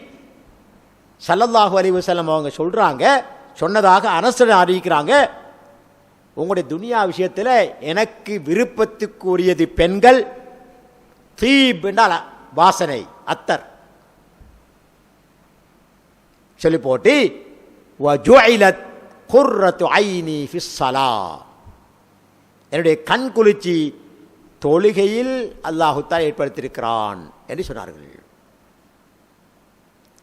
ஸல்லல்லாஹு அலைஹி வஸல்லம் அவங்க சொல்றாங்க, சொன்னதாக அனஸ் அறிவிக்கிறாங்க, உங்களுடைய துனியா விஷயத்தில் எனக்கு விருப்பத்துக்குரியது பெண்கள், தீப் என்றால் வாசனை, அத்தர் சொல்லி போட்டு, வஜுஇலத் குர்ரத்து ஐனி ஃபிஸ் ஸலாத், என்னுடைய கண் குளிர்ச்சி தொழுகையில் அல்லாஹ் தஆலா ஏற்படுத்தியிருக்கிறான் என்று சொன்னார்கள்.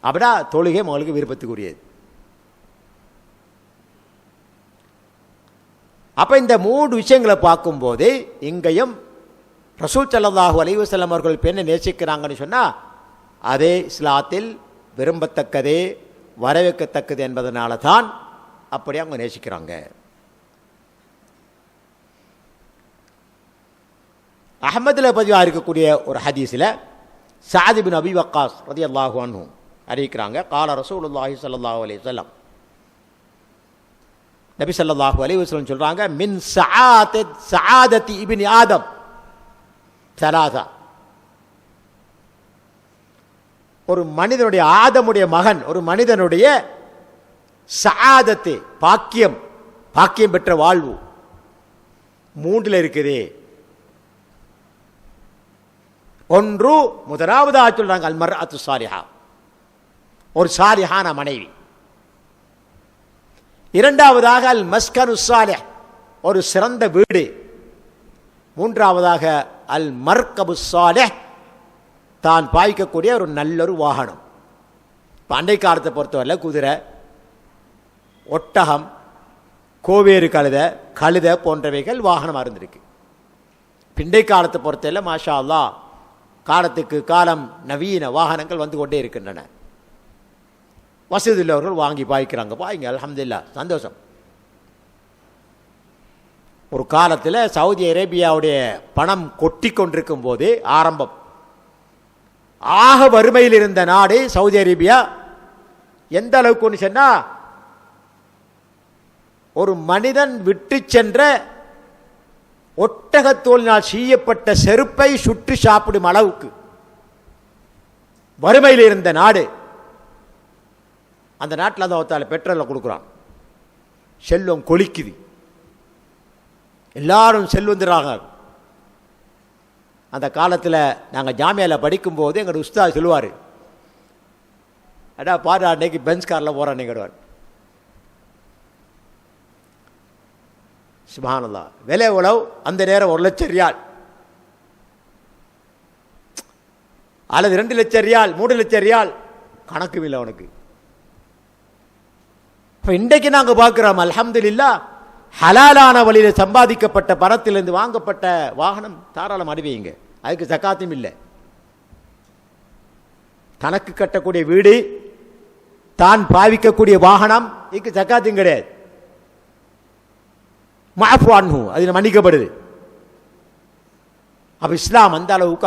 அப்படின்னா தொழுகை உங்களுக்கு விருப்பத்துக்குரியது. அப்ப இந்த 3 விஷயங்களை பார்க்கும்போது இங்கேயும் ரசூல் ஸல்லல்லாஹு அலைஹி வஸல்லம் அவர்கள் பெண்ணை நேசிக்கிறாங்கன்னு சொன்னால் அதே இஸ்லாத்தில் விரும்பத்தக்கதே வரவேற்கத்தக்கது என்பதனால தான் அப்படி அவங்க நேசிக்கிறாங்க. அஹ்மதுல பதிவாக இருக்கக்கூடிய ஒரு ஹதீஸில் சஅத் இப்னு அபி வக்காஸ் ரலியல்லாஹு அன்ஹு அறிவிக்கிறாங்க, கால ரசூலுல்லாஹி ஸல்லல்லாஹு அலைஹி வஸல்லம், நபி ஸல்லல்லாஹு அலைஹி வஸல்லம் சொல்றாங்க, மின் சஆதத்தி இப்னி ஆதம் ஸலாஸா, ஒரு மனிதனுடைய, ஆதமுடைய மகன் ஒரு மனிதனுடைய சஆதத்து பாக்கியம், பாக்கியம் பெற்ற வாழ்வு 3 இருக்குது. ஒன்று, முதலாவதாக சொல்றாங்க அல் மர்அத்து சாலிஹா, ஒரு சாலிஹான மனைவி. இரண்டாவதாக அல் மஸ்கனு சாலிஹ், ஒரு சிறந்த வீடு. மூன்றாவதாக அல் மர்கபு சாலிஹ், தான் பாய்க்கக்கூடிய ஒரு நல்லொரு வாகனம். பண்டை காலத்தை பொறுத்தவரையில் குதிரை, ஒட்டகம், கோவேறு கழுதை போன்றவைகள் வாகனமாக இருந்திருக்கு. பிண்டை காலத்தை பொறுத்தவரையில் மாஷா அல்லாஹ் காலத்துக்கு காலம் நவீன வாகனங்கள் வந்து கொண்டே இருக்கின்றன. வசதி உள்ளவர்கள் வாங்கி பாய்க்கிறாங்க, பாய்ங்க, அல்ஹம்துலில்லாஹ், சந்தோஷம். ஒரு காலத்தில் சவுதி அரேபியாவுடைய பணம் கொட்டி கொண்டிருக்கும் போது, ஆரம்பம் ஆக வறுமையில் இருந்த நாடு சவுதி அரேபியா. எந்த அளவுக்கு சொன்னா, ஒரு மனிதன் விட்டு சென்ற ஒட்டகத்தோலினால் செய்யப்பட்ட செருப்பை சுற்றி சாப்பிடும் அளவுக்கு வறுமையில் இருந்த நாடு. அந்த நாட்டில் அந்த பெட்ரோலை கொடுக்குறான், செல்வம் கொளிக்குது, எல்லாரும் செல்வந்தராக. அந்த காலத்தில் நாங்கள் ஜாமியாவில் படிக்கும்போது எங்கள் உஸ்தாத் சொல்லுவார், அடா பாரு அன்னைக்கு பென்ஸ் காரில் போகிறான் நீங்கடுவார். சுப்ஹானல்லாஹ். விலை உழவு அந்த நேரம் 1 லட்சம் ரியால் அல்லது 2 லட்சம் ரியால் 3 லட்சம் ரியால், கணக்கும் இல்லை அவனுக்கு. இப்போ இன்றைக்கு நாங்கள் பார்க்குறோம் அல்ஹம்துலில்லாஹ், ஹலாலான வழியில் சம்பாதிக்கப்பட்ட பணத்திலிருந்து வாங்கப்பட்ட வாகனம் தாராளம் அனுபவிங்க, அதுக்கு ஜக்காத்தும் இல்லை. தனக்கு கட்டக்கூடிய வீடு, தான் பாவிக்கக்கூடிய வாகனம், இதுக்கு ஜக்காத்தும் கிடையாது. மஅஃபு அன்ஹு, அது மன்னிக்கப்படுது. அப்போ இஸ்லாம் அந்த அளவுக்கு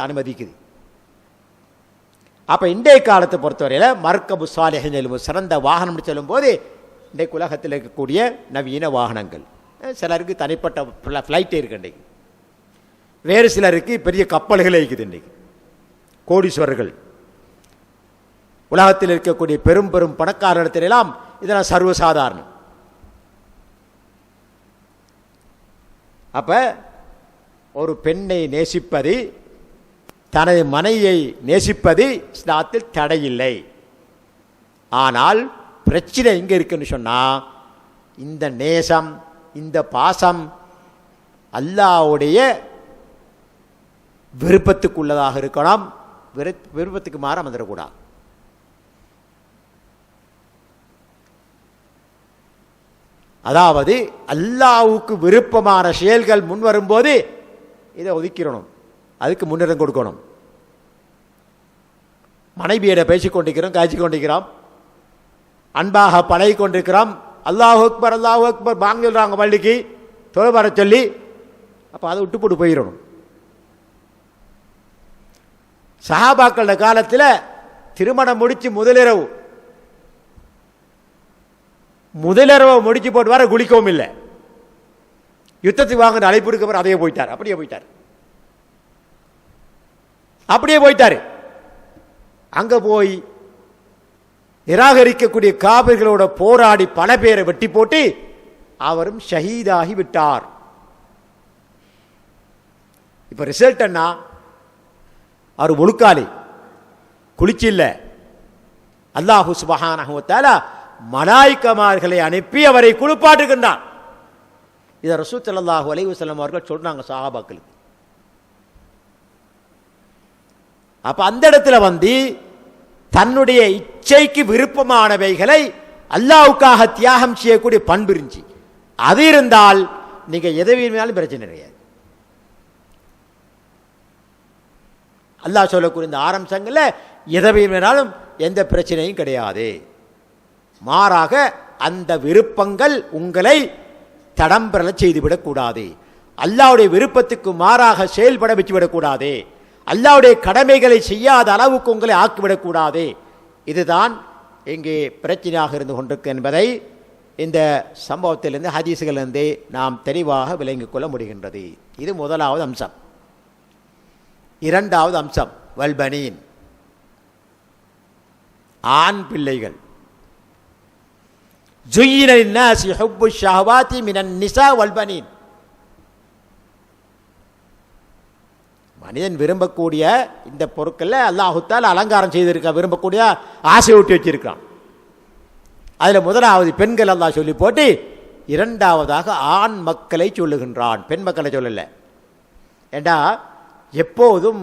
அனுமதிக்குது. அப்போ இன்றைய காலத்தை பொறுத்தவரையில் மர்கபு சாலிஹ் சிறந்த வாகனம்னு சொல்லும்போது இன்றைக்கு உலகத்தில் இருக்கக்கூடிய நவீன வாகனங்கள். சிலருக்கு தனிப்பட்ட ஃப்ளைட்டே இருக்கு இன்றைக்கு. வேறு சிலருக்கு பெரிய கப்பல்களே இருக்குது இன்றைக்கு. கோடீஸ்வரர்கள் உலகத்தில் இருக்கக்கூடிய பெரும் பெரும் பணக்காரத்திலெல்லாம் இதெல்லாம் சர்வசாதாரணம். அப்ப ஒரு பெண்ணை நேசிப்பது, தனது மனைவியை நேசிப்பது இஸ்லாத்தில் தடையில்லை. ஆனால் பிரச்சனை எங்க இருக்குன்னு சொன்னா, இந்த நேசம், இந்த பாசம் அல்லாஹ்வுடைய விருப்பத்துக்குள்ளதாக இருக்கணும், விருப்பத்துக்கு மாற வந்துடக்கூடாது. அதாவது அல்லாஹ்வுக்கு விருப்பமான செயல்கள் முன் வரும்போது இதை ஒதுக்கிடணும், அதுக்கு முன்னிடம் கொடுக்கணும். மனைவியிட பேசிக் கொண்டிருக்கிறோம், காய்ச்சி கொண்டிருக்கிறோம், அன்பாக பழகி கொண்டிருக்கிறோம், அல்லாஹ் அக்பர் அல்லாஹ் அக்பர் பாங்க சொல்றாங்க பள்ளிக்கு தொலை வர சொல்லி, அப்போ அதை விட்டு போட்டு போயிடணும். சஹாபாக்கள காலத்தில் திருமணம் முடிச்சு முதலிரவை முடிச்சு போட்டு வர குளிக்கவும் இல்லை. யுத்தத்துக்கு வாங்கின அழைப்பு இருக்க அதையே போயிட்டார், அப்படியே போயிட்டார். அங்க போய் நிராகரிக்கக்கூடிய காபிர்களோட போராடி பல பேரை வெட்டி போட்டு அவரும் ஷஹீதாகி விட்டார். இப்ப ரிசல்ட் என்ன? அவர் ஒழுக்காளி, குளிச்சு இல்ல. அல்லாஹு சுப்ஹானஹு வ தஆலா மலாயிக்கமார்களை அனுப்பி அவரை குளிப்பாட்டுகின்றான். இதை ரசூல் ஸல்லல்லாஹு அலைஹி வஸல்லம் அவர்கள் சொல்றாங்க சஹாபாக்களுக்கு. அப்ப அந்த இடத்துல தன்னுடைய இச்சைக்கு விருப்பமானவைகளை அல்லாஹ்வுக்காக தியாகம் செய்யக்கூடிய பண்பு இருந்துச்சு. அது இருந்தால் நீங்க எதை வேணுமானாலும் பிரச்சனை கிடையாது. அல்லாஹ் சொல்லக்கூடிய இந்த ஆரம்பங்கள்ல எதை வேணுமானாலும் எந்த பிரச்சனையும் கிடையாது. மாறாக அந்த விருப்பங்கள் உங்களை தடம்பெற செய்துவிடக்கூடாது. அல்லாஹ்வுடைய விருப்பத்துக்கு மாறாக செயல்பட வச்சுவிடக்கூடாது. அல்லாஹ்வுடைய கடமைகளை செய்யாத அளவுக்கு உங்களை ஆக்கிவிடக்கூடாது. இதுதான் இங்கே பிரச்சனையாக இருந்து கொண்டிருக்கு என்பதை இந்த சம்பவத்திலிருந்து ஹதீசுகளிலிருந்து நாம் தெளிவாக விளங்கிக் கொள்ள முடிகின்றது. இது முதலாவது அம்சம். இரண்டாவது அம்சம் வல்பனீன், ஆண் பிள்ளைகள். ஜுய்யின லின்னாஸி ஹுப்பு ஷஹவாத்தி மினன் நிஸா வல்பனீன். மனிதன் விரும்பக்கூடிய இந்த பொருட்களை அல்லாஹ் தஆலா அலங்காரம் செய்திருக்க, விரும்பக்கூடிய ஆசை ஊட்டி வச்சிருக்கான். அதில் முதலாவது பெண்கள் அல்லாஹ் சொல்லி போட்டு இரண்டாவதாக ஆண் மக்களை சொல்லுகின்றான், பெண் மக்களை சொல்லலை. ஏண்டா எப்போதும்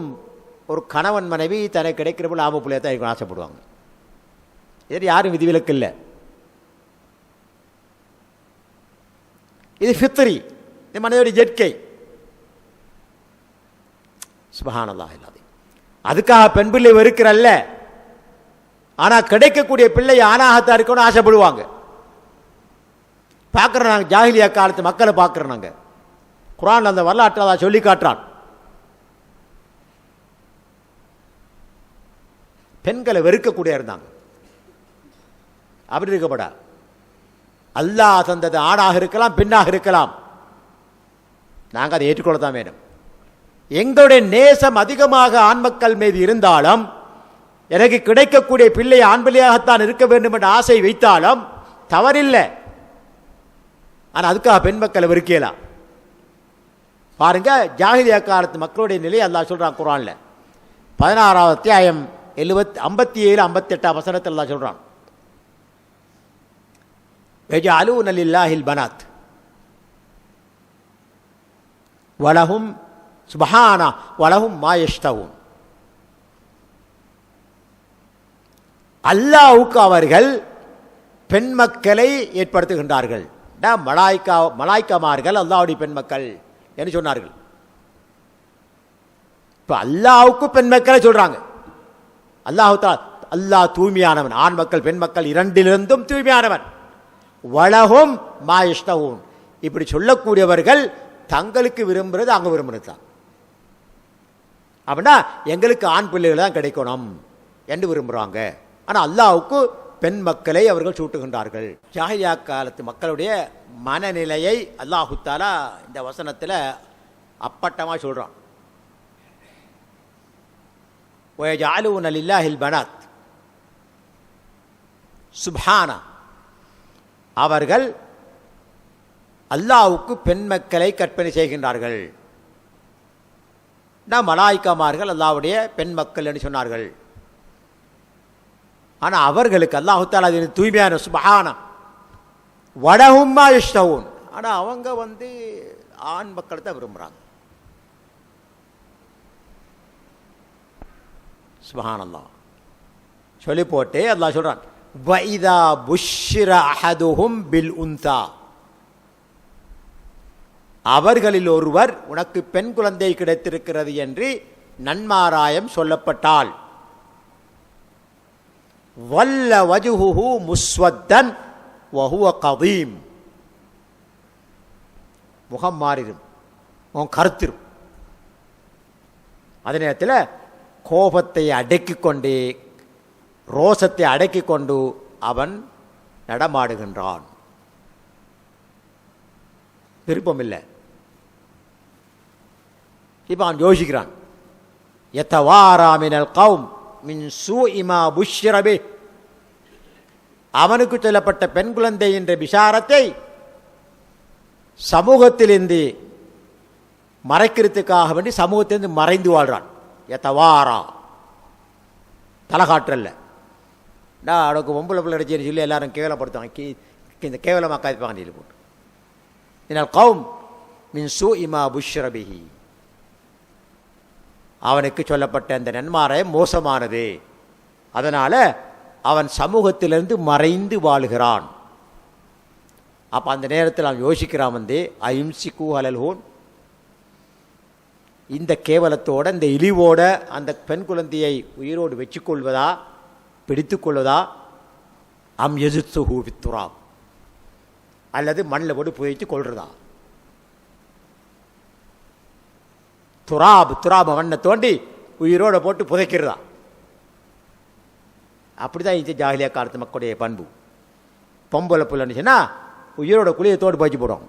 ஒரு கணவன் மனைவி தனக்கு கிடைக்கிற போல ஆம்பளை பிள்ளைய தான் இருக்கணும் ஆசைப்படுவாங்க. இது யாரும் விதிவிலக்கு இல்லை. இது ஃபித்ரி, இது மனிதனுடைய இயற்கை. சுப்ஹானல்லாஹ். அதுக்காக பெண் பிள்ளை வெறுக்கிறல்ல, ஆனால் கிடைக்கக்கூடிய பிள்ளை ஆணாகத்தான் இருக்கணும்னு ஆசைப்படுவாங்க. பார்க்குறோம் நாங்கள், ஜாஹிலியா காலத்து மக்களை பார்க்குறோம் நாங்கள். குர்ஆன் அந்த வரலாற்றை அதை சொல்லி காட்டுறான். பெண்களை வெறுக்கக்கூடிய இருந்தாங்க. அப்படி இருக்கப்படா. அல்லாஹ் தந்தது ஆணாக இருக்கலாம், பெண்ணாக இருக்கலாம், நாங்கள் அதை ஏற்றுக்கொள்ளத்தான் வேணும். எங்களுடைய நேசம் அதிகமாக ஆண் மக்கள் மீது இருந்தாலும், எனக்கு கிடைக்கக்கூடிய பிள்ளை ஆண் பிள்ளையாகத்தான் இருக்க வேண்டும் என்ற ஆசை வைத்தாலும் தவறில்லை. ஆனால் அதுக்காக பெண் மக்களை வெறுக்கலாம். பாருங்க, ஜாஹிலியா காலத்து மக்களுடைய நிலை அல்லாஹ் சொல்றான் குர்ஆன்ல 16வது அத்தியாயம் 57 58 வசனத்தில் அல்லாஹ் சொல்றான், யஜஅலூன லில்லாஹில் பனாத் வலஹும் சுப்ஹானா வலஹும் மா யஷ்தஹூன். அல்லாஹ்வுக்கு அவர்கள் பெண் மக்களை ஏற்படுத்துகின்றார்கள். மலாய்க்காமார்கள் அல்லாஹ்வுடைய பெண் மக்கள் என்று சொன்னார்கள். இப்ப அல்லாஹ்வுக்கு பெண் மக்களை சொல்றாங்க. அல்லாஹ் தூய்மையானவன், ஆண் மக்கள் பெண் மக்கள் இரண்டிலிருந்தும் தூய்மையானவன். வலஹும் மா யஷ்தஹூன், இப்படி சொல்லக்கூடியவர்கள் தங்களுக்கு விரும்புறது அங்க விரும்புறது தான். அப்படின்னா எங்களுக்கு ஆண் பிள்ளைகள் தான் கிடைக்கணும் என்று விரும்புகிறாங்க. ஆனால் அல்லாஹ்வுக்கு பெண் மக்களை அவர்கள் சூட்டுகின்றார்கள். ஜாஹிலியா காலத்து மக்களுடைய மனநிலையை அல்லாஹு தஆலா இந்த வசனத்தில் அப்பட்டமாக சொல்றான். வயஜஅலூன லில்லாஹில் பனாத், சுப்ஹானா, அவர்கள் அல்லாஹ்வுக்கு பெண் மக்களை கற்பனை செய்கின்றார்கள். மலாய்க்காமார்கள் அல்லாஹ்வுடைய பெண் மக்கள் என்று சொன்னார்கள். ஆனால் அவர்களுக்கு அல்லாஹு தஆலா அது தூய்மையான சுப்ஹானா வடஹும்மா யஷ்தவுன், ஆனால் அவங்க ஆண் மக்கள் தான் விரும்புகிறாங்க. சுப்ஹானல்லாஹ் சொல்லி போட்டு அல்லாஹ் சொல்றான், வைதா புஷ்ஷிர அஹதுஹும் பில் உன்தா, அவர்களில் ஒருவர் உனக்கு பெண் குழந்தை கிடைத்திருக்கிறது என்று நன்மாராயம் சொல்லப்பட்டால், வல்ல வஜுஹு முஸ்வத்தன் வஹுவ கதீம், முகம் மாறிடும், முகம் கருத்திரும். அதே நேரத்தில் கோபத்தை அடக்கிக் கொண்டு, ரோசத்தை அடக்கிக் கொண்டு அவன் நடமாடுகின்றான். விருப்பம் இல்லை. இப்போ அவன் யோசிக்கிறான், யதவாரா மினல் கௌம் மின் சூஇ மா புஷ்ஷிர பிஹ், அவனுக்கு சொல்லப்பட்ட பெண் குழந்தை என்ற பிஷாரத்தை சமூகத்திலிருந்து மறைக்கிறதுக்காக வேண்டி சமூகத்திலிருந்து மறைந்து வாழ்றான். யதவாரா தலைகாற்றல்ல, நான் அவனுக்கு பொம்பளை பிள்ளை அடிச்சேன்னு சொல்லி எல்லாரும் கேவலப்படுத்துவாங்க, இந்த கேவலமாக காய்ப்பாங்க சொல்லி போட்டு. மினல் கௌம் மின் சூஇ மா புஷ்ஷிர பிஹி, அவனுக்கு சொல்லப்பட்ட அந்த நன்மாராயம் மோசமானது, அதனால அவன் சமூகத்திலிருந்து மறைந்து வாழுகிறான். அப்போ அந்த நேரத்தில் அவன் யோசிக்கிறான், அஹிம்சிக்கு அலல் ஹூன், இந்த கேவலத்தோட இந்த இழிவோட அந்த பெண் குழந்தையை உயிரோடு வச்சுக்கொள்வதா, பிடித்து கொள்வதா, அம் எஜுத்துஹு வித்துராப், அல்லது மண்ணில் போட்டு புதைத்து கொள்றதா. துராப மண்ணை தோண்டி உயிரோட போட்டு புதைக்கிறதா. அப்படிதான் இந்த ஜாஹிலியா காலத்து மக்களுடைய பண்பு. பொம்பளை புள்ளன்னு உயிரோட குழியை தோடு போச்சு போடும்.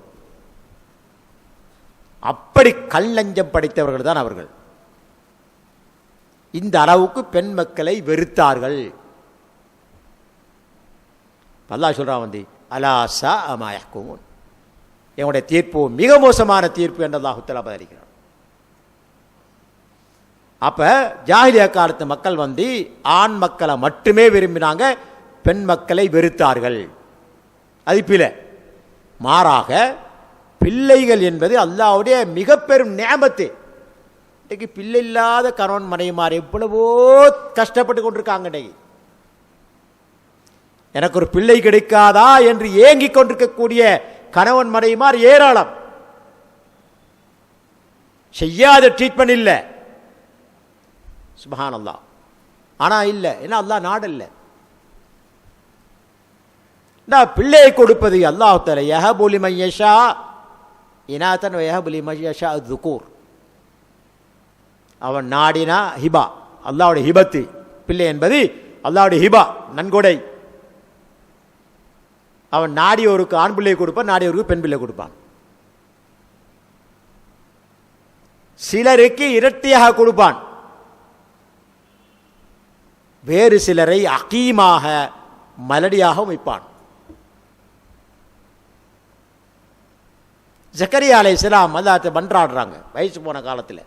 அப்படி கல்லஞ்சம் படைத்தவர்கள் தான் அவர்கள். இந்த அளவுக்கு பெண் மக்களை வெறுத்தார்கள். அல்லாஹ் சொல்றான், அலா சா மா யஹ்குமூன், என்னுடைய தீர்ப்பு மிக மோசமான தீர்ப்பு என்று அல்லாஹ் தஆலா பதிலளிக்கிறான். அப்ப ஜாஹிலியா காலத்து மக்கள் ஆண் மக்களை மட்டுமே விரும்பினாங்க, பெண் மக்களை வெறுத்தார்கள். அது பிழை. மாறாக பிள்ளைகள் என்பது அல்லாஹ்வுடைய மிக பெரும் நிஅமத்து. இன்றைக்கு பிள்ளை இல்லாத கணவன் மனைவிமார் எவ்வளவோ கஷ்டப்பட்டு கொண்டிருக்காங்க. இன்றைக்கு எனக்கு ஒரு பிள்ளை கிடைக்காதா என்று ஏங்கிக் கொண்டிருக்கக்கூடிய கணவன் மனைவிமார் ஏராளம். செய்யாத ட்ரீட்மெண்ட் இல்லை, சுப்ஹானல்லாஹ். ஆனால் இல்லை, ஏன்னா அல்லாஹ் நாடல்ல. பிள்ளையை கொடுப்பது அல்லாஹ் தஆலா யஹபு லிமன் யஷா இனாதன் வ யஹபு லிமன் யஷா ذுகூர். அவன் நாடினா ஹிபா, அல்லாஹ்வுடைய ஹிபத்து. பிள்ளை என்பது அல்லாஹ்வுடைய ஹிபா, நன்கொடை. அவன் நாடியோருக்கு ஆண் பிள்ளை கொடுப்பான், நாடியோருக்கு பெண் பிள்ளை கொடுப்பான். சிலருக்கு இரட்டையாக கொடுப்பான், வேறு சிலரை அகீமாக மலடியாக வைப்பான். ஜக்கரியா அலைஹிஸ்ஸலாம் அல்லாஹ்ட்ட மன்றாடுறாங்க வயசு போன காலத்தில்,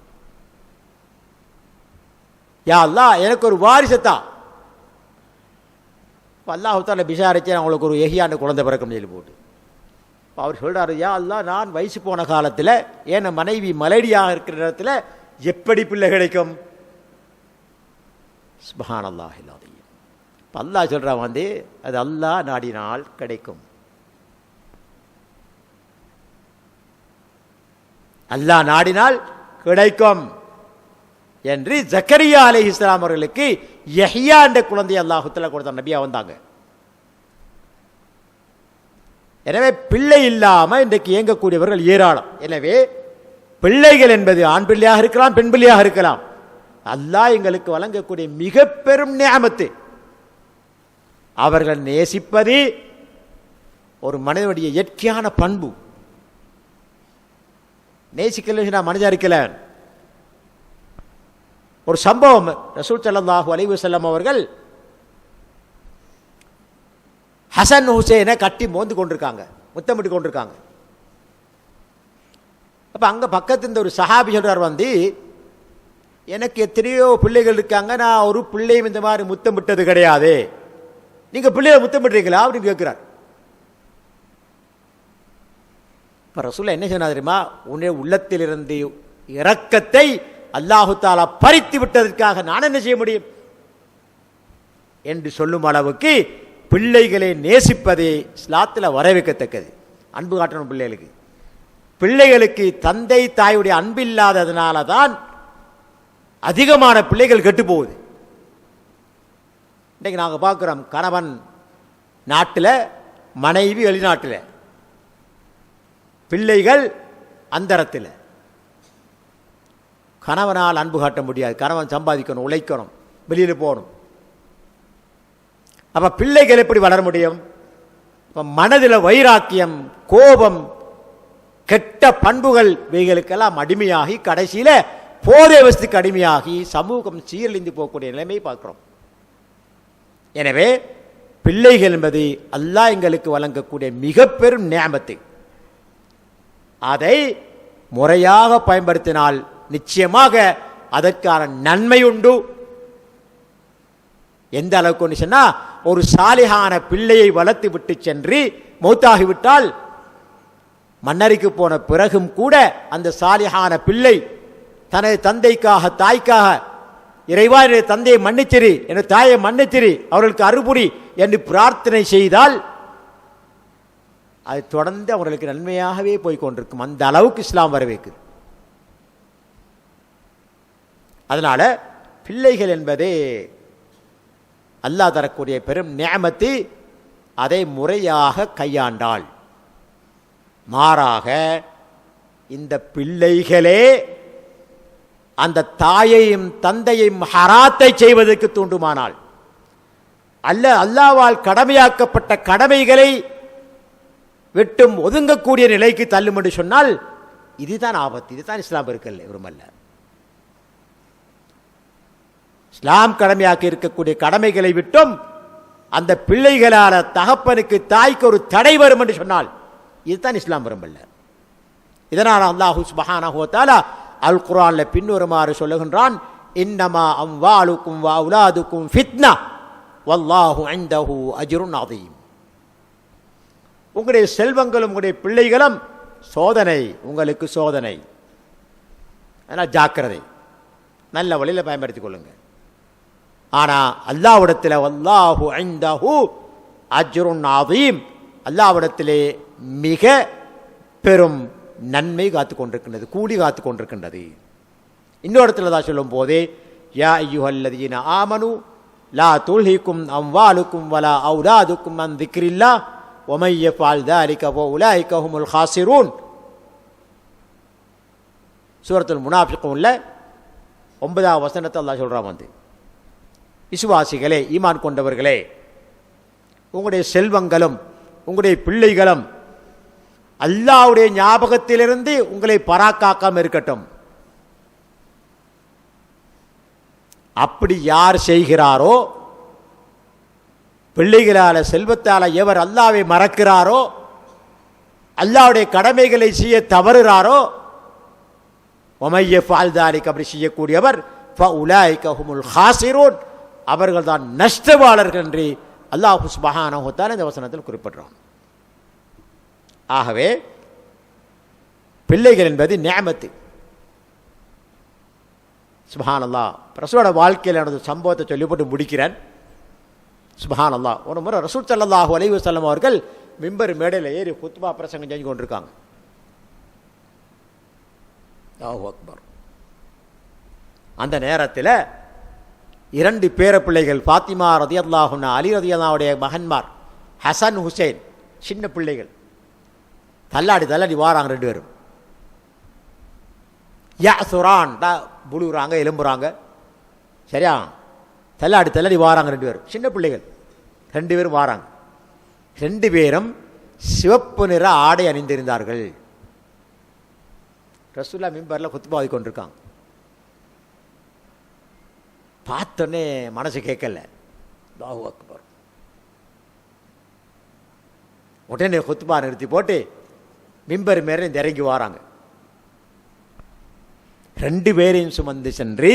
யா அல்லாஹ் எனக்கு ஒரு வாரிசத்தா. அல்லாஹ் தஆலா பிஷாரிச்சு அவங்களுக்கு ஒரு எஹியான்னு குழந்தை பிறக்கும் சொல்லி போட்டு அவர் சொல்றாரு, யா அல்லாஹ் நான் வயசு போன காலத்தில் என் மனைவி மலடியாக இருக்கிற இடத்துல எப்படி பிள்ளை கிடைக்கும்? சுப்ஹானல்லாஹில் அஸீம். அல்லாஹ் சொல்றான், அது அல்லாஹ் நாடினால் கிடைக்கும். அல்லாஹ் நாடினால் கிடைக்கும் என்று ஜக்கரியா அலைஹிஸ்ஸலாம் அவர்களுக்கு யஹ்யா என்ற குழந்தை அல்லாஹ் தஆலா கொடுத்த நபியா வந்தாங்க. எனவே பிள்ளை இல்லாமல் இன்றைக்கு இயங்கக்கூடியவர்கள் ஏராளம். எனவே பிள்ளைகள் என்பது ஆண் பிள்ளையாக இருக்கலாம், பெண் பிள்ளையாக இருக்கலாம். அல்லாஹ் எங்களுக்கு வழங்கக்கூடிய மிக பெரும் நிஅமத்து. அவர்கள் நேசிப்பது ஒரு மனிதனுடைய இயற்கையான பண்பு. நேசிக்கல மனிதா இருக்கல. ஒரு சம்பவம், ரசூல் ஸல்லல்லாஹு அலைஹி வஸல்லம் அவர்கள் ஹசன் ஹுசைனை கட்டி மோந்து கொண்டிருக்காங்க, முத்தமிட்டு கொண்டிருக்காங்க. அப்போ அங்கே பக்கத்து இந்த ஒரு சஹாபி சொல்றார், வந்து எனக்கு எத்தனையோ பிள்ளைகள் இருக்காங்க, நான் ஒரு பிள்ளையும் இந்த மாதிரி முத்தமிட்டது கிடையாது, நீங்க பிள்ளைய முத்தமிடுறீங்களா அப்படின்னு கேட்கிறார். இப்போ ரசூல் என்ன சொன்னா தெரியுமா, உன்னுடைய உள்ளத்திலிருந்து இரக்கத்தை அல்லாஹு தாலா பறித்து விட்டதற்காக நான் என்ன செய்ய முடியும் என்று சொல்லும் அளவுக்கு பிள்ளைகளை நேசிப்பதே இஸ்லாத்தில் வரவேற்கத்தக்கது. அன்பு காட்டணும் பிள்ளைகளுக்கு. பிள்ளைகளுக்கு தந்தை தாயுடைய அன்பு இல்லாததுனால தான் அதிகமான பிள்ளைகள் கெட்டு போகுது. இன்றைக்கு நாங்கள் பார்க்குறோம், கணவன் நாட்டில், மனைவி வெளிநாட்டில், பிள்ளைகள் அந்தரத்தில். கணவனால் அன்பு காட்ட முடியாது. கணவன் சம்பாதிக்கணும், உழைக்கணும், வெளியில் போகணும். அப்போ பிள்ளைகள் எப்படி வளர முடியும்? இப்போ மனதில் வைராக்கியம், கோபம், கெட்ட பண்புகள் இவைகளுக்கெல்லாம் அடிமையாகி கடைசியில் போதை வசதிக்கு அடிமையாகி சமூகம் சீரழிந்து போகக்கூடிய நிலைமை பார்க்கிறோம். எனவே பிள்ளைகள் என்பது அல்லாஹ் எங்களுக்கு வழங்கக்கூடிய மிக பெரும் நியாமத்து. அதை முறையாக பயன்படுத்தினால் நிச்சயமாக அதற்கான நன்மை உண்டு. எந்த அளவுக்கு சொன்னா, ஒரு சாலிகான பிள்ளையை வளர்த்து விட்டு சென்று மௌத்தாகிவிட்டால் மன்னருக்கு போன பிறகும் கூட அந்த சாலிகான பிள்ளை தனது தந்தைக்காக, தாய்க்காக, இறைவா என்னுடைய தந்தையை மன்னிச்சிரு, என்னுடைய தாயை மன்னிச்சிரு, அவர்களுக்கு அருள்புரி என்று பிரார்த்தனை செய்தால் அது தொடர்ந்து அவர்களுக்கு நன்மையாகவே போய் கொண்டிருக்கும். அந்த அளவுக்கு இஸ்லாம் வரவேற்குது. அதனால பிள்ளைகள் என்பதே அல்லாஹ் தரக்கூடிய பெரும் நிஅமத்து. அதை முறையாக கையாண்டால், மாறாக இந்த பிள்ளைகளே அந்த தாயையும் தந்தையும் ஹராத்தை செய்வதற்கு தூண்டுமானால், அல்ல அல்லாஹ்வால் கடமையாக்கப்பட்ட கடமைகளை விட்டும் ஒதுங்கக்கூடிய நிலைக்கு தள்ளும் என்று சொன்னால் இதுதான் ஆபத்து. இதுதான் இஸ்லாம் இருக்கல்ல விரும்பல்ல. இஸ்லாம் கடமையாக்கி இருக்கக்கூடிய கடமைகளை விட்டும் அந்த பிள்ளைகளால தகப்பனுக்கு, தாய்க்கு ஒரு தடை வரும் என்று சொன்னால் இதுதான் இஸ்லாம் விரும்பல்ல. இதனால் அல்லாஹு சுப்ஹானஹு வ தஆலா அல் குர்ஆன்ல பின்வருமாறு சொல்லுகின்றான், இன்னமா அம்வாலுக்கும் வ அவுலாதுக்கும் ஃபித்னா வல்லாஹு இன்தஹு அஜ்ருன் அதீம். உங்களுடைய செல்வங்களும் உங்களுடைய பிள்ளைகளும் சோதனை, உங்களுக்கு சோதனை. அதனால் ஜாக்கிரதை, நல்ல வழியில் பயன்படுத்திக் கொள்ளுங்க. ஆனால் அல்லாஹ்விடத்தில் வல்லாஹு இன்தஹு அஜ்ருன் அதீம், அல்லாஹ்விடத்திலே மிக பெரும் நன்மை காத்து கொண்டிருக்கின்றது, கூலி காத்து கொண்டிருக்கின்றது. இன்னொரு இடத்துல தான் சொல்லும் போதே, யா அய்யுஹல்லதீன ஆமனு லா துல்ஹிக்கும் அம்வாலுக்கும் வலா அவுலாதுக்கும் அன் திக்ரில்லாஹ் வமை யஃஅல் ذلك ஃபஉலைக ஹுமுல் காசிரூன். சூரத்துல் முனாஃபிகூன்ல 9வது வசனத்தை அல்லாஹ் சொல்றான், வந்து விசுவாசிகளே, ஈமான் கொண்டவர்களே, உங்களுடைய செல்வங்களும் உங்களுடைய பிள்ளைகளும் அல்லாஹ்வுடைய ஞாபகத்திலிருந்து உங்களை பராக்காக்காம இருக்கட்டும். அப்படி யார் செய்கிறாரோ, பிள்ளைகளால செல்வத்தால எவர் அல்லாஹ்வை மறக்கிறாரோ, அல்லாஹ்வுடைய கடமைகளை செய்ய தவறுகிறாரோ, அப்படி செய்யக்கூடியவர் அவர்கள் தான் நஷ்டவாளர்கள் என்று அல்லாஹ் சுப்ஹானஹு வ தஆலா இந்த வசனத்தில் குறிப்பிடுறான். ஆகவே பிள்ளைகள் என்பது நிஅமத்து. சுப்ஹானல்லாஹ். ரசூலோட வாழ்க்கையில் நடந்த சம்பவத்தை சொல்லிவிட்டு முடிக்கிறேன். சுப்ஹானல்லாஹ். ஒரு முறை ரசூல் ஸல்லல்லாஹு அலைஹி வஸல்லம் அவர்கள் மிம்பர் மேடையில் ஏறி குத்பா பிரசங்கம் செஞ்சு கொண்டிருக்காங்க. அல்லாஹு அக்பர். அந்த நேரத்தில் 2 பேர பிள்ளைகள், ஃபாத்திமா ரலியல்லாஹு அன்ஹா, அலி ரலியல்லாஹுடைய மகன்மார் ஹசன் ஹுசைன், சின்ன பிள்ளைகள், தள்ளாடி தள்ளாடி வாராங்க 2 பேரும். யசுரான் புழுகிறாங்க, எலும்புறாங்க. சரியா? தள்ளாடி தள்ளாடி வாராங்க 2 பேரும், சின்ன பிள்ளைகள். 2 பேரும் வாராங்க. 2 பேரும் சிவப்பு நிற ஆடை அணிந்திருந்தார்கள். ரசூலுல்லாஹ் மிம்பரில் குத்பா ஓதி கொண்டிருக்காங்க. பார்த்தோன்னே மனசு கேட்கல. அல்லாஹு அக்பர். உடனே குத்பா நிறுத்தி போட்டு மிம்பர் மேலே இறங்கி வராங்க. 2 பேரையும் சுமந்து சென்று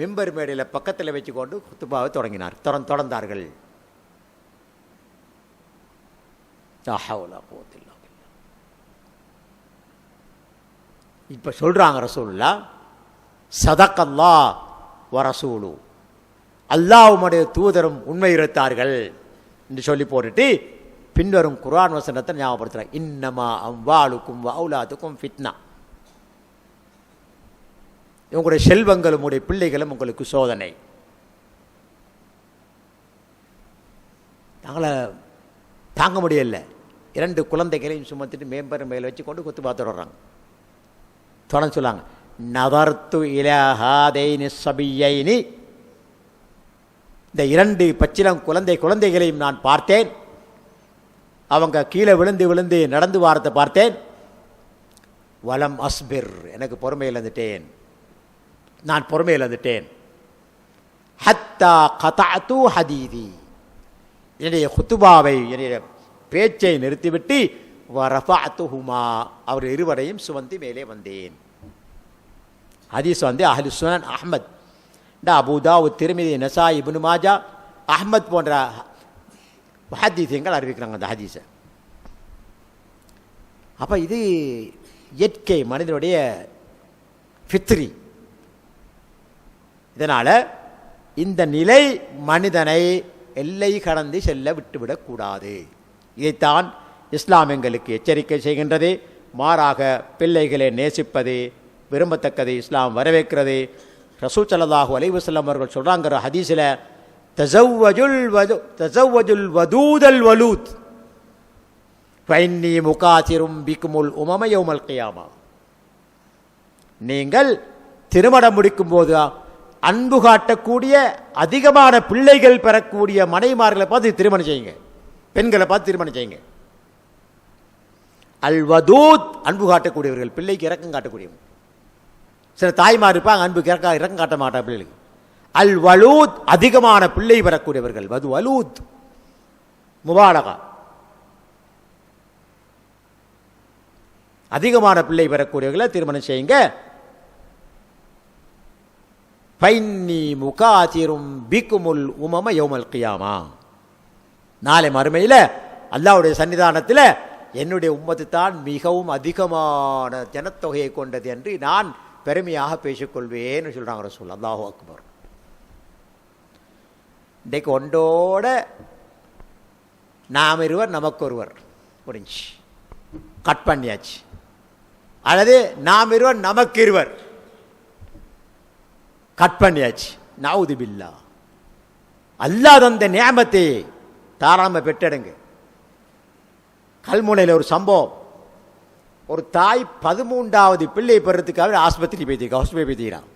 மிம்பர் மேடையில் பக்கத்தில் வச்சுக்கொண்டு குத்பாவை தொடர்ந்தார்கள். இப்ப சொல்றாங்க ரசூலுல்லாஹ், சதக்கல்லாஹ் வ ரசூலு, அல்லாஹ்வுடைய தூதரும் உண்மை இறைத்தார்கள் என்று சொல்லி போட்டுட்டு பின்வரும் குர்ஆன் வசனத்தை ஞாபகப்படுத்துறாங்க. இன்னமா அம்வாலுக்கும் வ அவுலாதுக்கும் ஃபித்னா, உங்களுடைய செல்வங்களும் உங்களுடைய பிள்ளைகளும் உங்களுக்கு சோதனை. நாங்கள தாங்க முடியல. 2 குழந்தைகளையும் சுமத்திட்டு மேம்பர் மேல வச்சு கொண்டு குத்து பார்த்துடுறாங்க. தொடர்ந்து சொல்லாங்க, நதர்த்து இலா ஹாதைனி ஸபியைனி, இந்த 2 பச்சிளம் குழந்தைகளையும் நான் பார்த்தேன். அவங்க கீழே விழுந்து விழுந்து நடந்து வாரத்தை பார்த்தேன். வலம் அஸ்பிர், எனக்கு பொறுமை இழந்துட்டேன், நான் பொறுமை இழந்துட்டேன். ஹத்தா கதஅது ஹதீதி, என்னுடைய குத்துபாவை என்னுடைய பேச்சை நிறுத்திவிட்டு வரஃபஅதுஹுமா, அவர் இருவரையும் சுமந்து மேலே வந்தேன். ஹதீஸ் அஹ்லு சுனன் அஹ்மத், அபூ தாவூத், திர்மிதி, நசாயி, இப்னு மாஜா, அஹ்மத் போன்ற முஹத்திஸீன்கள் அறிவிக்கிறாங்க அந்த ஹதீஸை. அப்ப இது இயற்கை, மனிதனுடைய ஃபித்ரி. இதனால இந்த நிலை மனிதனை எல்லை கடந்து செல்ல விட்டுவிடக்கூடாது. இதைத்தான் இஸ்லாம் எங்களுக்கு எச்சரிக்கை செய்கின்றது. மாறாக பிள்ளைகளை நேசிப்பது விரும்பத்தக்கது, இஸ்லாம் வரவேற்கிறது. ரசூல் ஸல்லல்லாஹு அலைஹி வஸல்லம் அவர்கள் சொல்றாங்க ஹதீஸில், தஸவ்வஜுல் வதூதல் வலூத் ஃபஇன்னி முகாசிரும் பிக்குமுல் உமம யௌமல் கியாமா, நீங்கள் திருமணம் முடிக்கும் போது அன்பு காட்டக்கூடிய அதிகமான பிள்ளைகள் பெறக்கூடிய மனைமார்களை பார்த்து திருமணம் செய்யுங்க, பெண்களை பார்த்து திருமணம் செய்யுங்க. அல் வதூத், அன்பு காட்டக்கூடியவர்கள், பிள்ளைக்கு இரக்கம் காட்டக்கூடியவங்க. சில தாய்மார் இருப்பாங்க, அன்புக்கு இரக்கம் காட்ட மாட்டாங்க பிள்ளைகளுக்கு. அல் வலூத், அதிகமான பிள்ளை பெறக்கூடியவர்கள். வது வலூத் முபாலகா, அதிகமான பிள்ளை பெறக்கூடியவர்களை திருமணம் செய்யுங்க. ஃபைன்னி முகாசிரும் பிக்குமுல் உமம யௌமல் கியாமா, நாளை மறுமையில் அல்லாஹ்வுடைய சன்னிதானத்தில் என்னுடைய உம்மத்து தான் மிகவும் அதிகமான ஜனத்தொகையை கொண்டது என்று நான் பெருமையாக பேசிக்கொள்வேன்னு சொல்றாங்க ரசூல். அல்லாஹு அக்பர். இன்றைக்கு ஒன்றோட நாம் இருவர் நமக்கு ஒருவர் முடிஞ்சு, கட் பண்ணியாச்சு. அல்லது நாம் இருவர் நமக்கு இருவர் கட் பண்ணியாச்சு. நவுது பில்லா. அல்லாஹ் தந்த நியாமத்தை தாராளமா பெற்றெடுங்க. கல்முனையில் ஒரு சம்பவம், ஒரு தாய் 13வது பிள்ளை பெறத்துக்காக ஆஸ்பத்திரி போய்த்திக்கிறான்.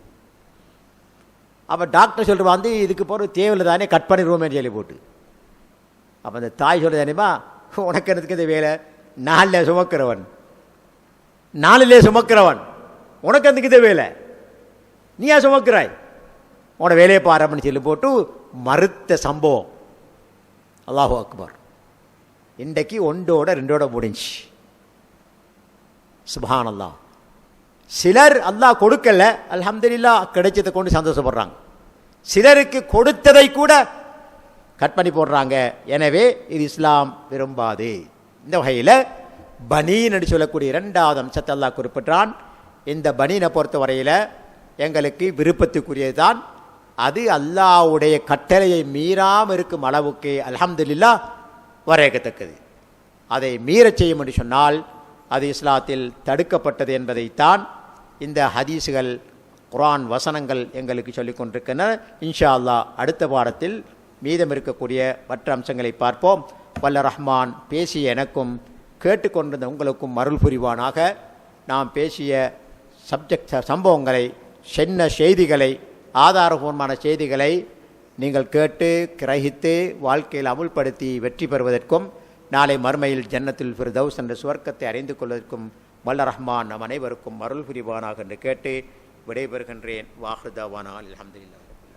அப்போ டாக்டர் சொல்ற வந்து இதுக்கு போகிற தேவையில்லை தானே, கட் பண்ணிடுவோமே சொல்லி போட்டு. அப்போ அந்த தாய் சொல்ல தானேமா, உனக்கு எனக்கு இந்த வேலை, 4லே சுமக்கிறவன் உனக்கு எனக்கு இந்த வேலை, நீ ஏன் சுமக்கிறாய், உன வேலையை பாருன்னு சொல்லி போட்டு மறுத்த சம்பவம். அல்லாஹு அக்பர். இன்றைக்கு 1 முடிஞ்சு. சுப்ஹானல்லாஹ். சிலர் அல்லாஹ் கொடுக்கல, அல்ஹம்துலில்லாஹ் கிடைச்சதை கொண்டு சந்தோஷப்படுறாங்க. சிலருக்கு கொடுத்ததை கூட கட் பண்ணி போடுறாங்க. எனவே இது இஸ்லாம் விரும்பாது. இந்த வகையில் பனீன் என்று சொல்லக்கூடிய 2வது அம்சத்தை அல்லாஹ் குறிப்பிட்டான். இந்த பனீனை பொறுத்த வரையில் எங்களுக்கு விருப்பத்துக்குரியது தான். அது அல்லாஹ்வுடைய கட்டளையை மீறாமல் இருக்கும் அளவுக்கு அல்ஹம்துலில்லாஹ் வரவேற்கத்தக்கது. அதை மீறச் செய்யும் என்று சொன்னால் அது இஸ்லாத்தில் தடுக்கப்பட்டது என்பதைத்தான் இந்த ஹதீஸுகள், குர்ஆன் வசனங்கள் எங்களுக்கு சொல்லிக் கொண்டிருக்கின்றன. இன்ஷா அல்லாஹ் அடுத்த பாடத்தில் மீதம் இருக்கக்கூடிய மற்ற அம்சங்களை பார்ப்போம். வல்ல ரஹ்மான் பேசிய எனக்கும் கேட்டுக்கொண்டிருந்த உங்களுக்கும் அருள் புரிவானாக. நாம் பேசிய சம்பவங்களை, சின்ன செய்திகளை, ஆதாரபூர்வமான செய்திகளை நீங்கள் கேட்டு கிரகித்து வாழ்க்கையில் அமுல்படுத்தி வெற்றி பெறுவதற்கும் நாளை மறுமையில் ஜன்னத்துல் ஃபிர்தௌஸ் என்ற சுவர்க்கத்தை அறிந்து கொள்வதற்கும் வல்ல ரஹ்மான் நம் அனைவருக்கும் அருள் புரிவானாக என்று கேட்டு விடைபெறுகின்றேன். வாஹிர் தஅவானா அல்ஹம்துலில்லாஹ்.